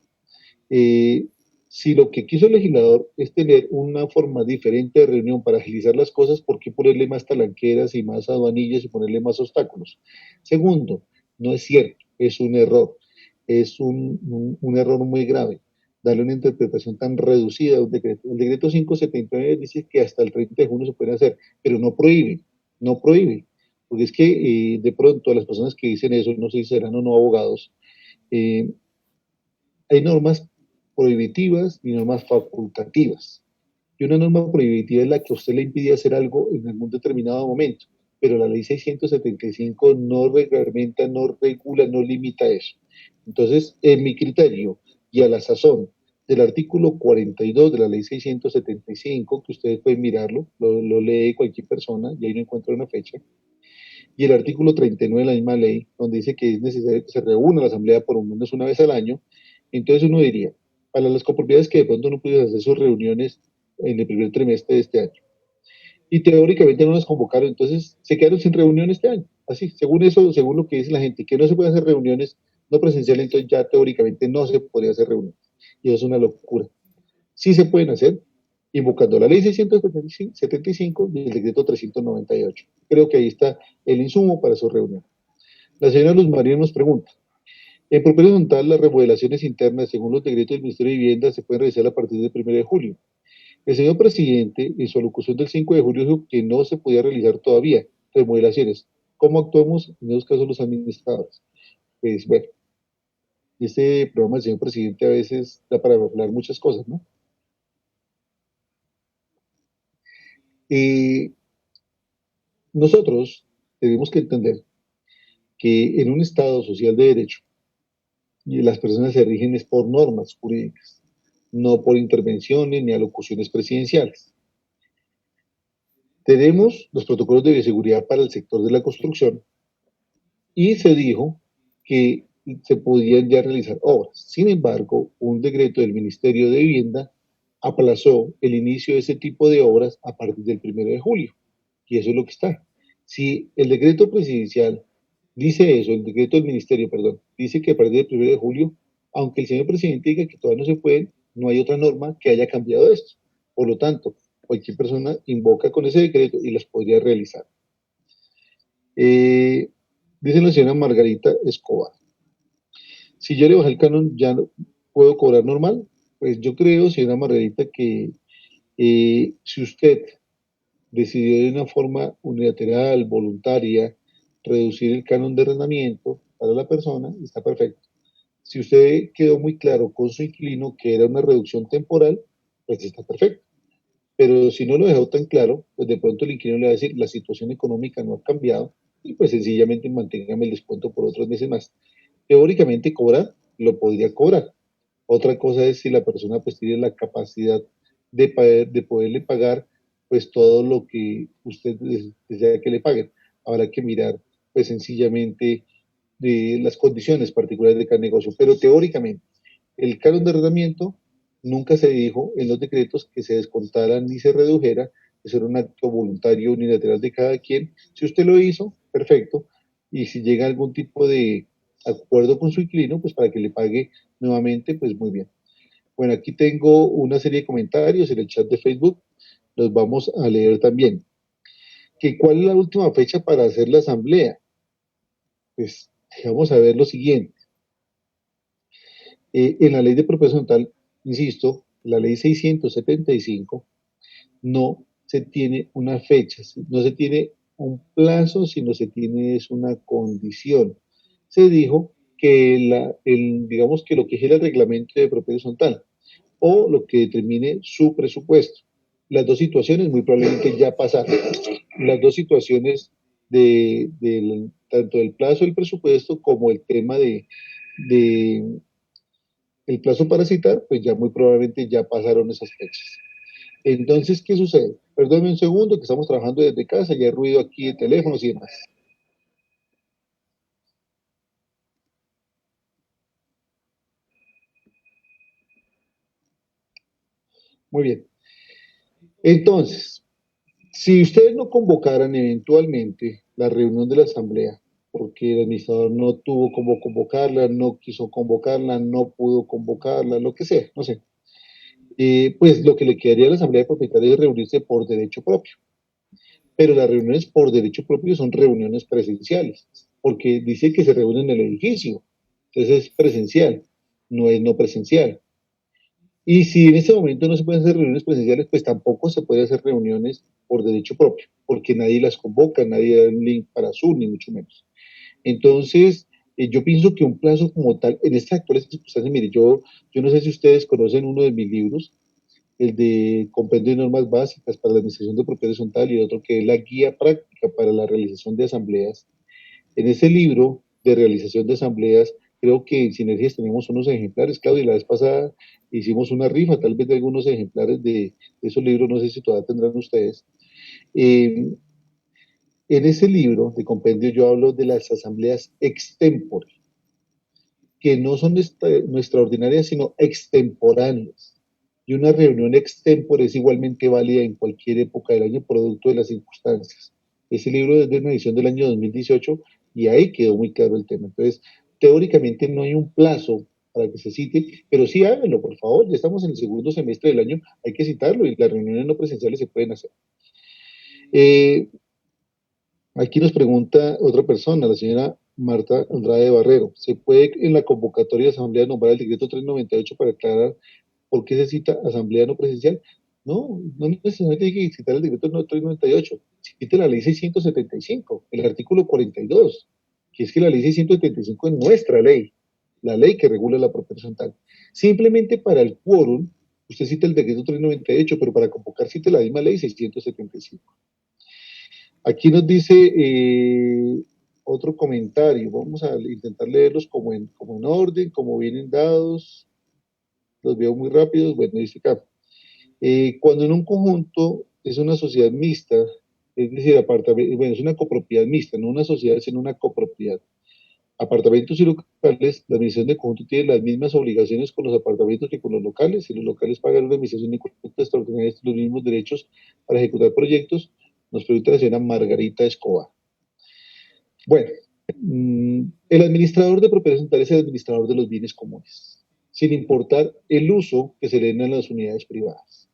Eh, si lo que quiso el legislador es tener una forma diferente de reunión para agilizar las cosas, ¿por qué ponerle más talanqueras y más aduanillas y ponerle más obstáculos? Segundo, no es cierto, es un error, es un error muy grave darle una interpretación tan reducida a un decreto. El decreto 579 dice que hasta el 30 de junio se puede hacer, pero no prohíbe, no prohíbe, porque es que de pronto a las personas que dicen eso, no sé si serán o no abogados, eh, hay normas prohibitivas y normas facultativas. Y una norma prohibitiva es la que a usted le impide hacer algo en algún determinado momento, pero la ley 675 no reglamenta, no regula, no limita eso. Entonces, en mi criterio y a la sazón del artículo 42 de la ley 675, que ustedes pueden mirarlo, lo lee cualquier persona y ahí no encuentra una fecha, y el artículo 39 de la misma ley, donde dice que es necesario que se reúna la asamblea por lo menos una vez al año, entonces uno diría, para las copropiedades que de pronto no pudieron hacer sus reuniones en el primer trimestre de este año, y teóricamente no las convocaron, entonces se quedaron sin reunión este año, así, según eso, según lo que dice la gente, que no se pueden hacer reuniones no presenciales, entonces ya teóricamente no se podría hacer reuniones, y eso es una locura. Sí se pueden hacer, invocando la ley 675 y el decreto 398. Creo que ahí está el insumo para su reunión. La señora Luz María nos pregunta, en propiedad horizontal, las remodelaciones internas, según los decretos del Ministerio de Vivienda, se pueden realizar a partir del 1 de julio. El señor presidente, en su alocución del 5 de julio, dijo que no se podía realizar todavía remodelaciones. ¿Cómo actuamos en esos casos los administradores? Pues bueno, este programa del señor presidente a veces da para hablar muchas cosas, ¿no? Eh, Nosotros tenemos que entender que en un Estado social de derecho, y las personas se rigen es por normas jurídicas, no por intervenciones ni alocuciones presidenciales. Tenemos los protocolos de bioseguridad para el sector de la construcción y se dijo que se podían ya realizar obras. Sin embargo, un decreto del Ministerio de Vivienda aplazó el inicio de ese tipo de obras a partir del 1 de julio. Y eso es lo que está. Si el decreto presidencial dice eso, el decreto del ministerio, perdón, dice que a partir del 1 de julio, aunque el señor presidente diga que todavía no se puede, no hay otra norma que haya cambiado esto. Por lo tanto, cualquier persona invoca con ese decreto y las podría realizar. Dice la señora Margarita Escobar, si yo le bajé el canon, ¿ya no puedo cobrar normal? Pues yo creo, señora Margarita, que si usted decidió de una forma unilateral, voluntaria, reducir el canon de arrendamiento para la persona, está perfecto. Si usted quedó muy claro con su inquilino que era una reducción temporal, pues está perfecto. Pero si no lo dejó tan claro, pues de pronto el inquilino le va a decir, la situación económica no ha cambiado y pues sencillamente manténgame el descuento por otros meses más. Teóricamente cobrar, lo podría cobrar. Otra cosa es si la persona pues tiene la capacidad de poderle pagar pues todo lo que usted desea que le paguen. Habrá que mirar pues sencillamente de las condiciones particulares de cada negocio. Pero teóricamente, el canon de arrendamiento nunca se dijo en los decretos que se descontara ni se redujera, eso era un acto voluntario unilateral de cada quien. Si usted lo hizo, perfecto. Y si llega algún tipo de acuerdo con su inquilino, pues para que le pague nuevamente, pues muy bien. Bueno, aquí tengo una serie de comentarios en el chat de Facebook, los vamos a leer también. ¿Cuál es la última fecha para hacer la asamblea? Pues vamos a ver lo siguiente. En la ley de propiedad horizontal, insisto, la ley 675, no se tiene una fecha, no se tiene un plazo, sino se tiene es una condición. Se dijo que digamos que lo que es el reglamento de propiedad horizontal o lo que determine su presupuesto. Las dos situaciones muy probablemente ya pasaron. Las dos situaciones tanto del plazo del presupuesto como el tema de el plazo para citar, pues ya muy probablemente ya pasaron esas fechas. Entonces, ¿qué sucede? Perdónme un segundo, que estamos trabajando desde casa, ya hay ruido aquí de teléfonos y demás. Muy bien. Entonces, si ustedes no convocaran eventualmente la reunión de la asamblea, porque el administrador no tuvo cómo convocarla, no quiso convocarla, no pudo convocarla, lo que sea, no sé, pues lo que le quedaría a la asamblea de propietarios es reunirse por derecho propio. Pero las reuniones por derecho propio son reuniones presenciales, porque dice que se reúnen en el edificio, entonces es presencial, no es no presencial. Y si en este momento no se pueden hacer reuniones presenciales, pues tampoco se puede hacer reuniones por derecho propio, porque nadie las convoca, nadie da un link para Zoom, ni mucho menos. Entonces, yo pienso que un plazo como tal, en estas actuales circunstancias, mire, yo no sé si ustedes conocen uno de mis libros, el de Compendio de Normas Básicas para la Administración de Propiedad Horizontal y el otro que es la Guía Práctica para la Realización de Asambleas. En ese libro de realización de asambleas, creo que en Sinergias tenemos unos ejemplares, Claudia, la vez pasada hicimos una rifa, tal vez de algunos ejemplares de esos libros, no sé si todavía tendrán ustedes. En ese libro de compendio yo hablo de las asambleas extempore, que no son extraordinarias, sino extemporáneas. Y una reunión extempore es igualmente válida en cualquier época del año, producto de las circunstancias. Ese libro es de una edición del año 2018 y ahí quedó muy claro el tema. Entonces, teóricamente no hay un plazo para que se cite, pero sí háganlo, por favor. Ya estamos en el segundo semestre del año, hay que citarlo y las reuniones no presenciales se pueden hacer. Aquí nos pregunta otra persona, la señora Marta Andrade Barrero. ¿Se puede en la convocatoria de asamblea nombrar el decreto 398 para aclarar por qué se cita asamblea no presencial? No, no necesariamente hay que citar el decreto 398. Cite la ley 675, el artículo 42, que es que la ley 675 es nuestra ley, la ley que regula la propiedad horizontal. Simplemente para el quórum, usted cita el decreto 398, pero para convocar cita la misma ley 675. Aquí nos dice otro comentario. Vamos a intentar leerlos como en orden, como vienen dados. Los veo muy rápidos. Bueno, dice acá. Cuando en un conjunto es una sociedad mixta, es decir, bueno, es una copropiedad mixta, no una sociedad, sino una copropiedad. Apartamentos y locales, la administración de conjunto tiene las mismas obligaciones con los apartamentos que con los locales. Si los locales pagan una administración de conjunto extraordinaria, los mismos derechos para ejecutar proyectos, nos pregunta la señora Margarita Escobar. Bueno, el administrador de propiedades horizontales es el administrador de los bienes comunes, sin importar el uso que se le den a las unidades privadas.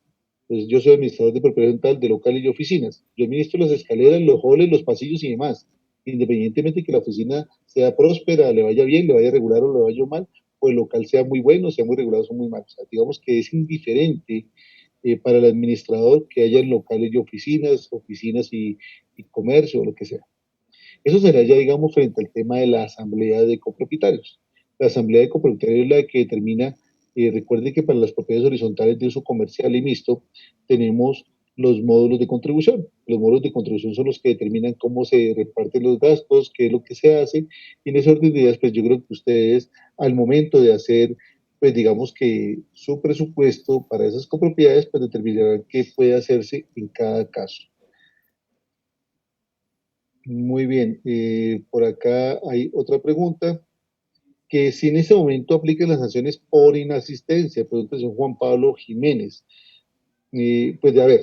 Entonces, yo soy administrador de propiedad horizontal de locales y oficinas. Yo administro las escaleras, los halls, los pasillos y demás. Independientemente de que la oficina sea próspera, le vaya bien, le vaya regular o le vaya mal, o el local sea muy bueno, sea muy regulado o muy malo. O sea, digamos que es indiferente para el administrador que haya locales y oficinas y comercio o lo que sea. Eso será ya, digamos, frente al tema de la asamblea de copropietarios. La asamblea de copropietarios es la que determina, recuerde que para las propiedades horizontales de uso comercial y mixto tenemos los módulos de contribución. Los módulos de contribución son los que determinan cómo se reparten los gastos, qué es lo que se hace, y en ese orden de ideas, pues yo creo que ustedes, al momento de hacer, pues digamos que su presupuesto para esas copropiedades, pues determinarán qué puede hacerse en cada caso. Muy bien, por acá hay otra pregunta, que si en ese momento aplican las sanciones por inasistencia, pregunta el señor Juan Pablo Jiménez. Pues a ver,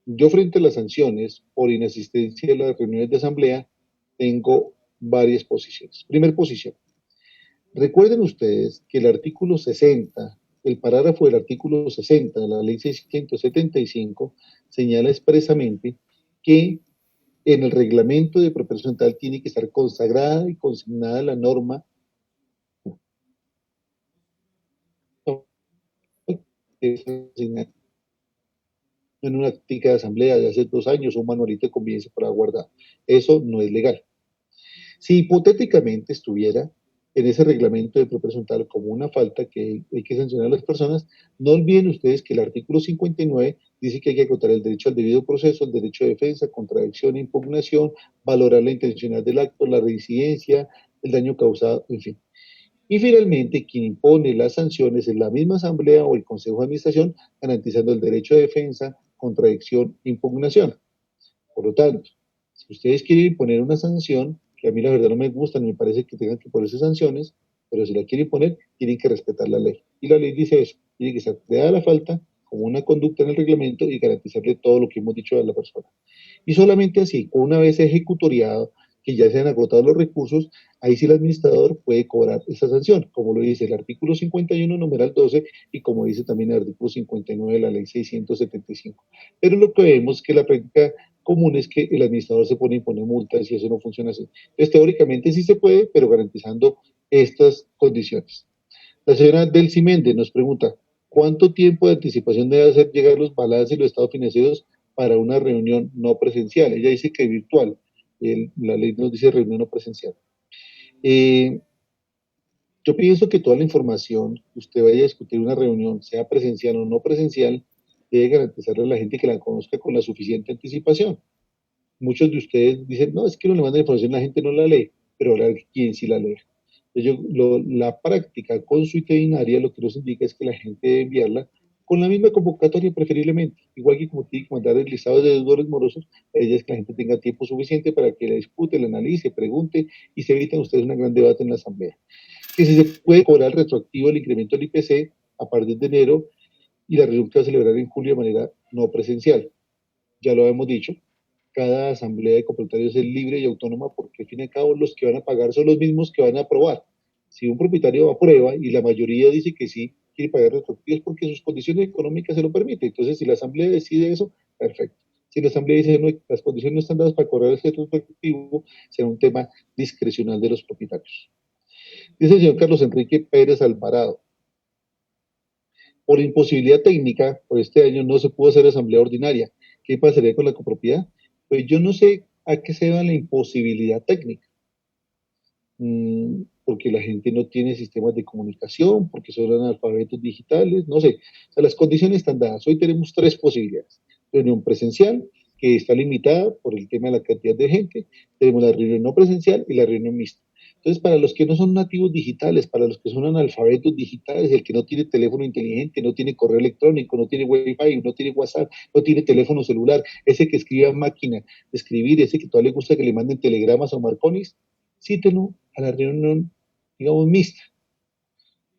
yo frente a las sanciones por inasistencia a las reuniones de asamblea, tengo varias posiciones. Primera posición, recuerden ustedes que el artículo 60, el parágrafo del artículo 60 de la ley 675, señala expresamente que en el reglamento de propiedad horizontal tiene que estar consagrada y consignada la norma en una tica de asamblea de hace 2 años, un manualito de convivencia para guardar. Eso no es legal. Si hipotéticamente estuviera en ese reglamento de propiedad horizontal como una falta que hay que sancionar a las personas, no olviden ustedes que el artículo 59 dice que hay que acotar el derecho al debido proceso, el derecho de defensa, contradicción e impugnación, valorar la intencionalidad del acto, la reincidencia, el daño causado, en fin. Y finalmente, quien impone las sanciones es la misma asamblea o el consejo de administración, garantizando el derecho de defensa, contradicción, impugnación. Por lo tanto, si ustedes quieren imponer una sanción, que a mí la verdad no me gusta, no me parece que tengan que ponerse sanciones, pero si la quieren poner, tienen que respetar la ley. Y la ley dice eso, tiene que ser creada la falta como una conducta en el reglamento y garantizarle todo lo que hemos dicho a la persona. Y solamente así, una vez ejecutoriado, que ya se han agotado los recursos, ahí sí el administrador puede cobrar esa sanción, como lo dice el artículo 51, numeral 12, y como dice también el artículo 59 de la ley 675. Pero lo que vemos es que la práctica común es que el administrador se pone a imponer multas y eso no funciona así. Entonces, teóricamente sí se puede, pero garantizando estas condiciones. La señora Delcy Méndez nos pregunta, ¿cuánto tiempo de anticipación debe hacer llegar los balances y los estados financieros para una reunión no presencial? Ella dice que virtual, la ley nos dice reunión no presencial. Yo pienso que toda la información que usted vaya a discutir en una reunión, sea presencial o no presencial, debe garantizarle a la gente que la conozca con la suficiente anticipación. Muchos de ustedes dicen, no, es que no le mandan información, la gente no la lee, pero ahora quién sí la lee. La práctica consuetudinaria lo que nos indica es que la gente debe enviarla con la misma convocatoria preferiblemente, igual que como tiene que mandar el listado de deudores morosos, la idea es que la gente tenga tiempo suficiente para que la discute, la analice, pregunte y se eviten ustedes un gran debate en la asamblea. Que si se puede cobrar retroactivo el incremento del IPC a partir de enero y la reunión que va a celebrar en julio de manera no presencial. Ya lo hemos dicho, cada asamblea de copropietarios es libre y autónoma porque al fin y al cabo los que van a pagar son los mismos que van a aprobar. Si un propietario aprueba y la mayoría dice que sí, quiere pagar retroactivos porque sus condiciones económicas se lo permiten. Entonces, si la asamblea decide eso, perfecto. Si la asamblea dice no, las condiciones no están dadas para cobrar ese retroactivo, será un tema discrecional de los propietarios. Dice el señor Carlos Enrique Pérez Alvarado. Por imposibilidad técnica, por este año no se pudo hacer asamblea ordinaria. ¿Qué pasaría con la copropiedad? Pues yo no sé a qué se va la imposibilidad técnica. Porque la gente no tiene sistemas de comunicación, porque son analfabetos digitales, no sé. O sea, las condiciones están dadas. Hoy tenemos 3 posibilidades. Reunión presencial, que está limitada por el tema de la cantidad de gente. Tenemos la reunión no presencial y la reunión mixta. Entonces, para los que no son nativos digitales, para los que son analfabetos digitales, el que no tiene teléfono inteligente, no tiene correo electrónico, no tiene wifi, no tiene WhatsApp, no tiene teléfono celular, ese que escribe a máquina de escribir, ese que todavía le gusta que le manden telegramas o marconis, cítelo a la reunión, digamos, mixta.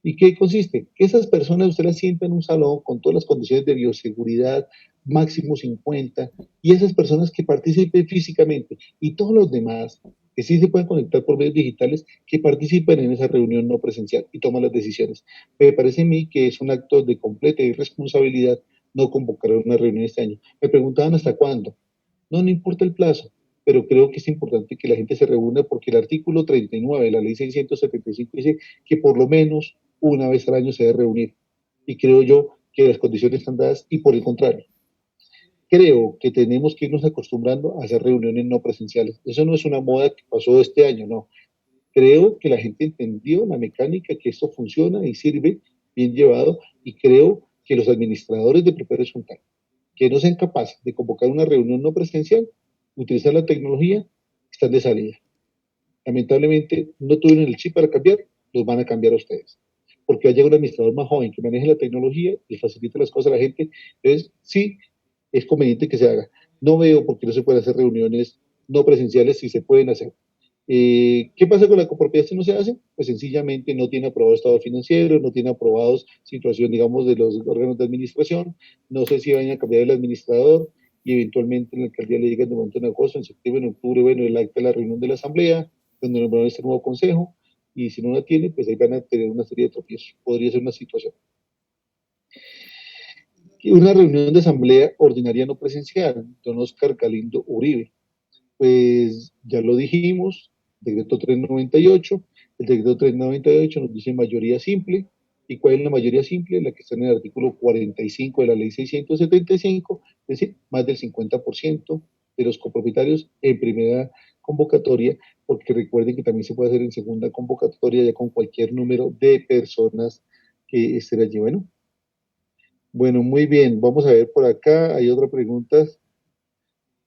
¿Y qué consiste? Que esas personas usted las sienta en un salón con todas las condiciones de bioseguridad, máximo 50, y esas personas que participen físicamente, y todos los demás que sí se pueden conectar por medios digitales, que participen en esa reunión no presencial y toman las decisiones. Me parece a mí que es un acto de completa irresponsabilidad no convocar una reunión este año. Me preguntaban hasta cuándo. No, no importa el plazo, pero creo que es importante que la gente se reúna porque el artículo 39 de la ley 675 dice que por lo menos una vez al año se debe reunir. Y creo yo que las condiciones están dadas y por el contrario. Creo que tenemos que irnos acostumbrando a hacer reuniones no presenciales. Eso no es una moda que pasó este año, no. Creo que la gente entendió la mecánica, que esto funciona y sirve bien llevado, y creo que los administradores de propiedad horizontal que no sean capaces de convocar una reunión no presencial, utilizar la tecnología, están de salida. Lamentablemente no tuvieron el chip para cambiar, los van a cambiar a ustedes. Porque va a llegar un administrador más joven que maneje la tecnología y facilite las cosas a la gente. Entonces, sí, es conveniente que se haga. No veo por qué no se pueden hacer reuniones no presenciales si se pueden hacer. ¿Qué pasa con la copropiedad si no se hace? Pues sencillamente no tiene aprobado estado financiero, no tiene aprobados situación, digamos, de los órganos de administración, no sé si vayan a cambiar el administrador y eventualmente en la alcaldía le llegan de momento en agosto, en septiembre, en octubre, bueno, el acta de la reunión de la asamblea, donde nombraron este nuevo consejo, y si no la tiene, pues ahí van a tener una serie de tropiezos. Podría ser una situación. Una reunión de asamblea ordinaria no presencial, don Oscar Galindo Uribe. Pues ya lo dijimos, decreto 398, el decreto 398 nos dice mayoría simple. ¿Y cuál es la mayoría simple? La que está en el artículo 45 de la ley 675, es decir, más del 50% de los copropietarios en primera convocatoria, porque recuerden que también se puede hacer en segunda convocatoria ya con cualquier número de personas que estén allí. Bueno, muy bien, vamos a ver por acá, hay otra pregunta.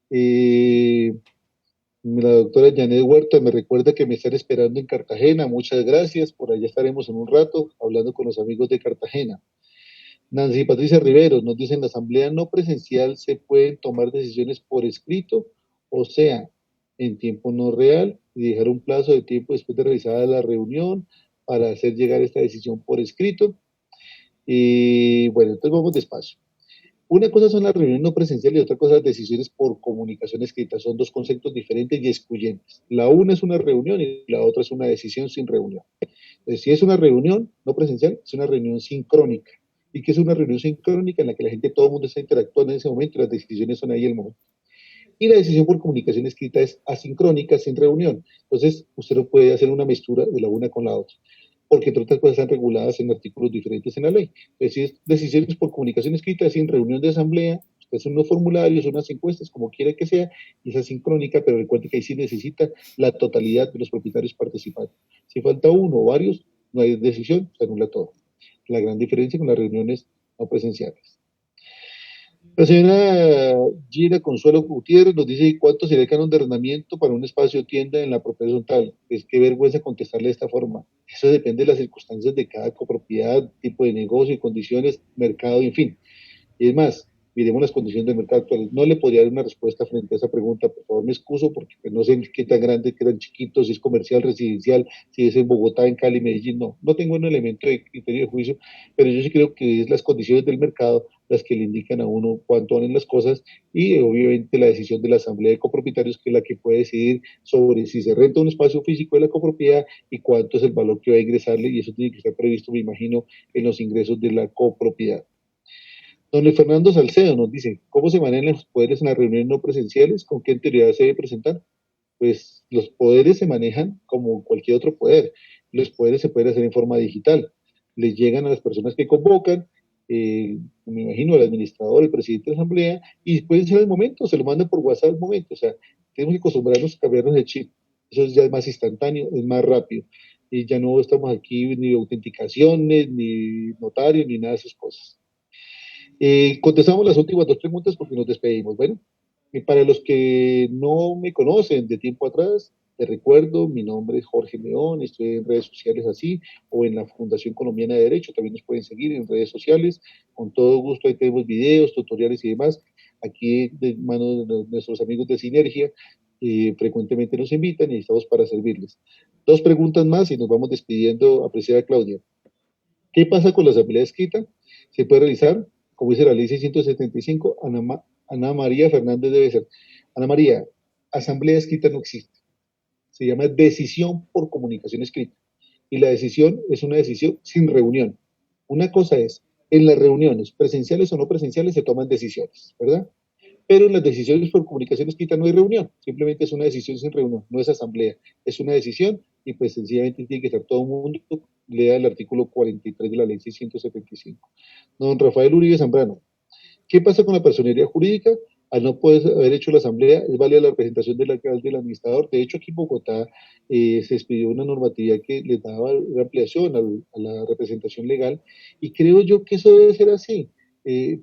Eh, La doctora Janet Huerta me recuerda que me están esperando en Cartagena. Muchas gracias. Por allá estaremos en un rato hablando con los amigos de Cartagena. Nancy Patricia Riveros nos dice en la asamblea no presencial se pueden tomar decisiones por escrito, o sea, en tiempo no real, y dejar un plazo de tiempo después de realizada la reunión para hacer llegar esta decisión por escrito. Y bueno, entonces vamos despacio. Una cosa son las reuniones no presenciales y otra cosa las decisiones por comunicación escrita. Son dos conceptos diferentes y excluyentes. La una es una reunión y la otra es una decisión sin reunión. Entonces, si es una reunión no presencial, es una reunión sincrónica. ¿Y qué es una reunión sincrónica? En la que la gente, todo el mundo está interactuando en ese momento y las decisiones son ahí el momento. Y la decisión por comunicación escrita es asincrónica, sin reunión. Entonces, usted no puede hacer una mezcla de la una con la otra, porque entre otras cosas están reguladas en artículos diferentes en la ley. Es decir, decisiones por comunicación escrita, sin reunión de asamblea, usted hace unos formularios, unas encuestas, como quiera que sea, y es asincrónica, pero recuerde que ahí sí necesita la totalidad de los propietarios participantes. Si falta uno o varios, no hay decisión, se anula todo. La gran diferencia con las reuniones no presenciales. La señora Gina Consuelo Gutiérrez nos dice cuánto sería el canon de arrendamiento para un espacio tienda en la propiedad horizontal. Es que vergüenza contestarle de esta forma. Eso depende de las circunstancias de cada copropiedad, tipo de negocio, condiciones, mercado, en fin. Y es más, miremos las condiciones del mercado actual. No le podría dar una respuesta frente a esa pregunta, por favor, me excuso, porque pues, no sé qué tan grande, qué tan chiquito, si es comercial, residencial, si es en Bogotá, en Cali, Medellín, no. No tengo un elemento de criterio de juicio, pero yo sí creo que es las condiciones del mercado las que le indican a uno cuánto valen las cosas y obviamente la decisión de la asamblea de copropietarios que es la que puede decidir sobre si se renta un espacio físico de la copropiedad y cuánto es el valor que va a ingresarle y eso tiene que estar previsto, me imagino, en los ingresos de la copropiedad. Don Luis Fernando Salcedo nos dice, ¿cómo se manejan los poderes en las reuniones no presenciales? ¿Con qué autoridad se debe presentar? Pues los poderes se manejan como cualquier otro poder. Los poderes se pueden hacer en forma digital. Les llegan a las personas que convocan, me imagino el administrador, el presidente de la asamblea, y pueden ser al momento, se lo mandan por WhatsApp al momento. O sea, tenemos que acostumbrarnos a cambiarnos de chip. Eso ya es más instantáneo, es más rápido. Y ya no estamos aquí ni autenticaciones, ni notarios, ni nada de esas cosas. Contestamos las últimas dos preguntas porque nos despedimos. Bueno, Y para los que no me conocen de tiempo atrás, te recuerdo, mi nombre es Jorge León, estoy en redes sociales así, o en la Fundación Colombiana de Derecho, también nos pueden seguir en redes sociales, con todo gusto, ahí tenemos videos, tutoriales y demás, aquí de mano de nuestros amigos de Sinergia, frecuentemente nos invitan y estamos para servirles. Dos preguntas más y nos vamos despidiendo, apreciada Claudia. ¿Qué pasa con la asamblea escrita? Se puede realizar, como dice la ley 675, Ana María Fernández debe ser. Ana María, asamblea escrita no existe. Se llama decisión por comunicación escrita. Y la decisión es una decisión sin reunión. Una cosa es, en las reuniones, presenciales o no presenciales, se toman decisiones, ¿verdad? Pero en las decisiones por comunicación escrita no hay reunión, simplemente es una decisión sin reunión, no es asamblea, es una decisión y pues sencillamente tiene que estar todo el mundo, lea el artículo 43 de la ley 675. Don Rafael Uribe Zambrano, ¿qué pasa con la personería jurídica? Al no poder haber hecho la asamblea, es válida la representación del alcalde del administrador. De hecho, aquí en Bogotá se expidió una normativa que le daba ampliación a la representación legal y creo yo que eso debe ser así.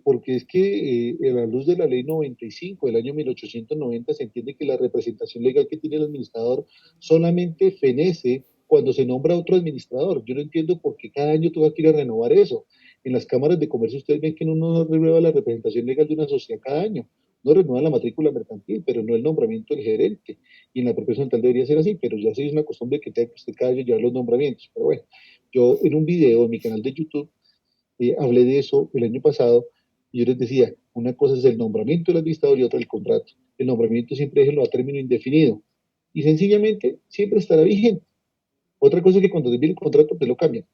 Porque es que a la luz de la ley 95 del año 1890 se entiende que la representación legal que tiene el administrador solamente fenece cuando se nombra otro administrador. Yo no entiendo por qué cada año tuvo que ir a renovar eso. En las cámaras de comercio ustedes ven que uno no renueva la representación legal de una sociedad cada año, no renueva la matrícula mercantil, pero no el nombramiento del gerente. Y en la propia central debería ser así, pero ya sí es una costumbre que tenga que usted cada año llevar los nombramientos. Pero bueno, yo en un video en mi canal de YouTube hablé de eso el año pasado y yo les decía, una cosa es el nombramiento del administrador y otra el contrato. El nombramiento siempre déjenlo a término indefinido y sencillamente siempre estará vigente. Otra cosa es que cuando termine el contrato, pues lo cambian.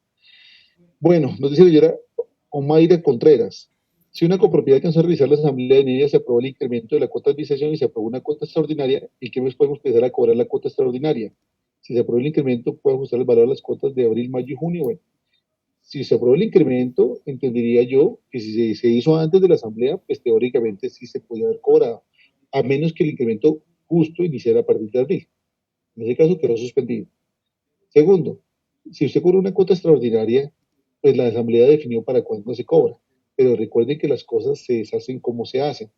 Bueno, nos dice la señora Omaira Contreras. Si una copropiedad alcanzó a realizar la asamblea de niñas, se aprobó el incremento de la cuota de administración y se aprobó una cuota extraordinaria, ¿y qué mes podemos empezar a cobrar la cuota extraordinaria? Si se aprobó el incremento, puede ajustar el valor de las cuotas de abril, mayo y junio. Bueno, si se aprobó el incremento, entendería yo que si se hizo antes de la asamblea, pues teóricamente sí se podía haber cobrado, a menos que el incremento justo iniciara a partir de abril. En ese caso quedó suspendido. Segundo, si usted cobra una cuota extraordinaria, pues la asamblea definió para cuándo se cobra. Pero recuerden que las cosas se deshacen como se hacen.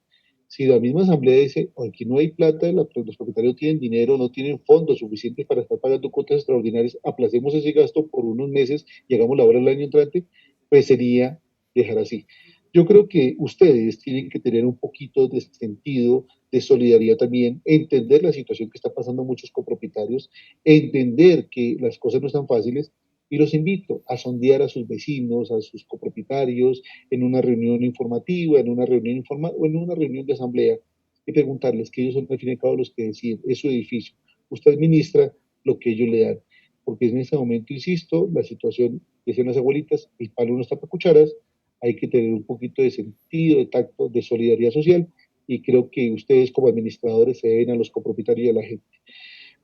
Si la misma asamblea dice, aquí no hay plata, los propietarios tienen dinero, no tienen fondos suficientes para estar pagando cuotas extraordinarias, aplacemos ese gasto por unos meses y hagamos la obra el año entrante, pues sería dejar así. Yo creo que ustedes tienen que tener un poquito de sentido, de solidaridad también, entender la situación que está pasando muchos copropietarios, entender que las cosas no están fáciles y los invito a sondear a sus vecinos, a sus copropietarios, en una reunión informativa, en una reunión informal o en una reunión de asamblea y preguntarles que ellos son al fin y al cabo los que deciden, es su edificio. Usted administra lo que ellos le dan. Porque en este momento, insisto, la situación, decían las abuelitas, el palo no está para cucharas, hay que tener un poquito de sentido, de tacto, de solidaridad social y creo que ustedes como administradores se deben a los copropietarios y a la gente.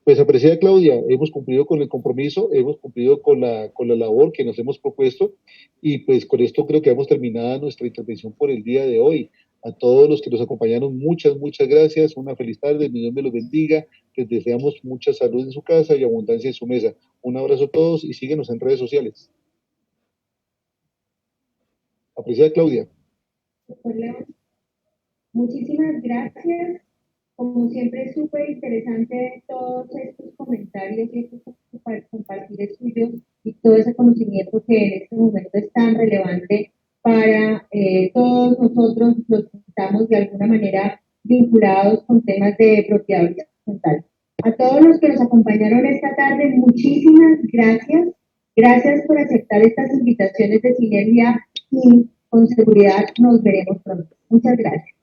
Pues apreciada Claudia, hemos cumplido con el compromiso, hemos cumplido con la labor que nos hemos propuesto y pues con esto creo que hemos terminado nuestra intervención por el día de hoy. A todos los que nos acompañaron, muchas gracias, una feliz tarde, mi Dios me los bendiga, les deseamos mucha salud en su casa y abundancia en su mesa. Un abrazo a todos y síguenos en redes sociales. Apreciada Claudia. Muchísimas gracias. Como siempre, es súper interesante todos estos comentarios y estos compartir suyos y todo ese conocimiento que en este momento es tan relevante para todos nosotros los que estamos de alguna manera vinculados con temas de propiedad horizontal. A todos los que nos acompañaron esta tarde, muchísimas gracias. Gracias por aceptar estas invitaciones de Sinergia y con seguridad nos veremos pronto. Muchas gracias.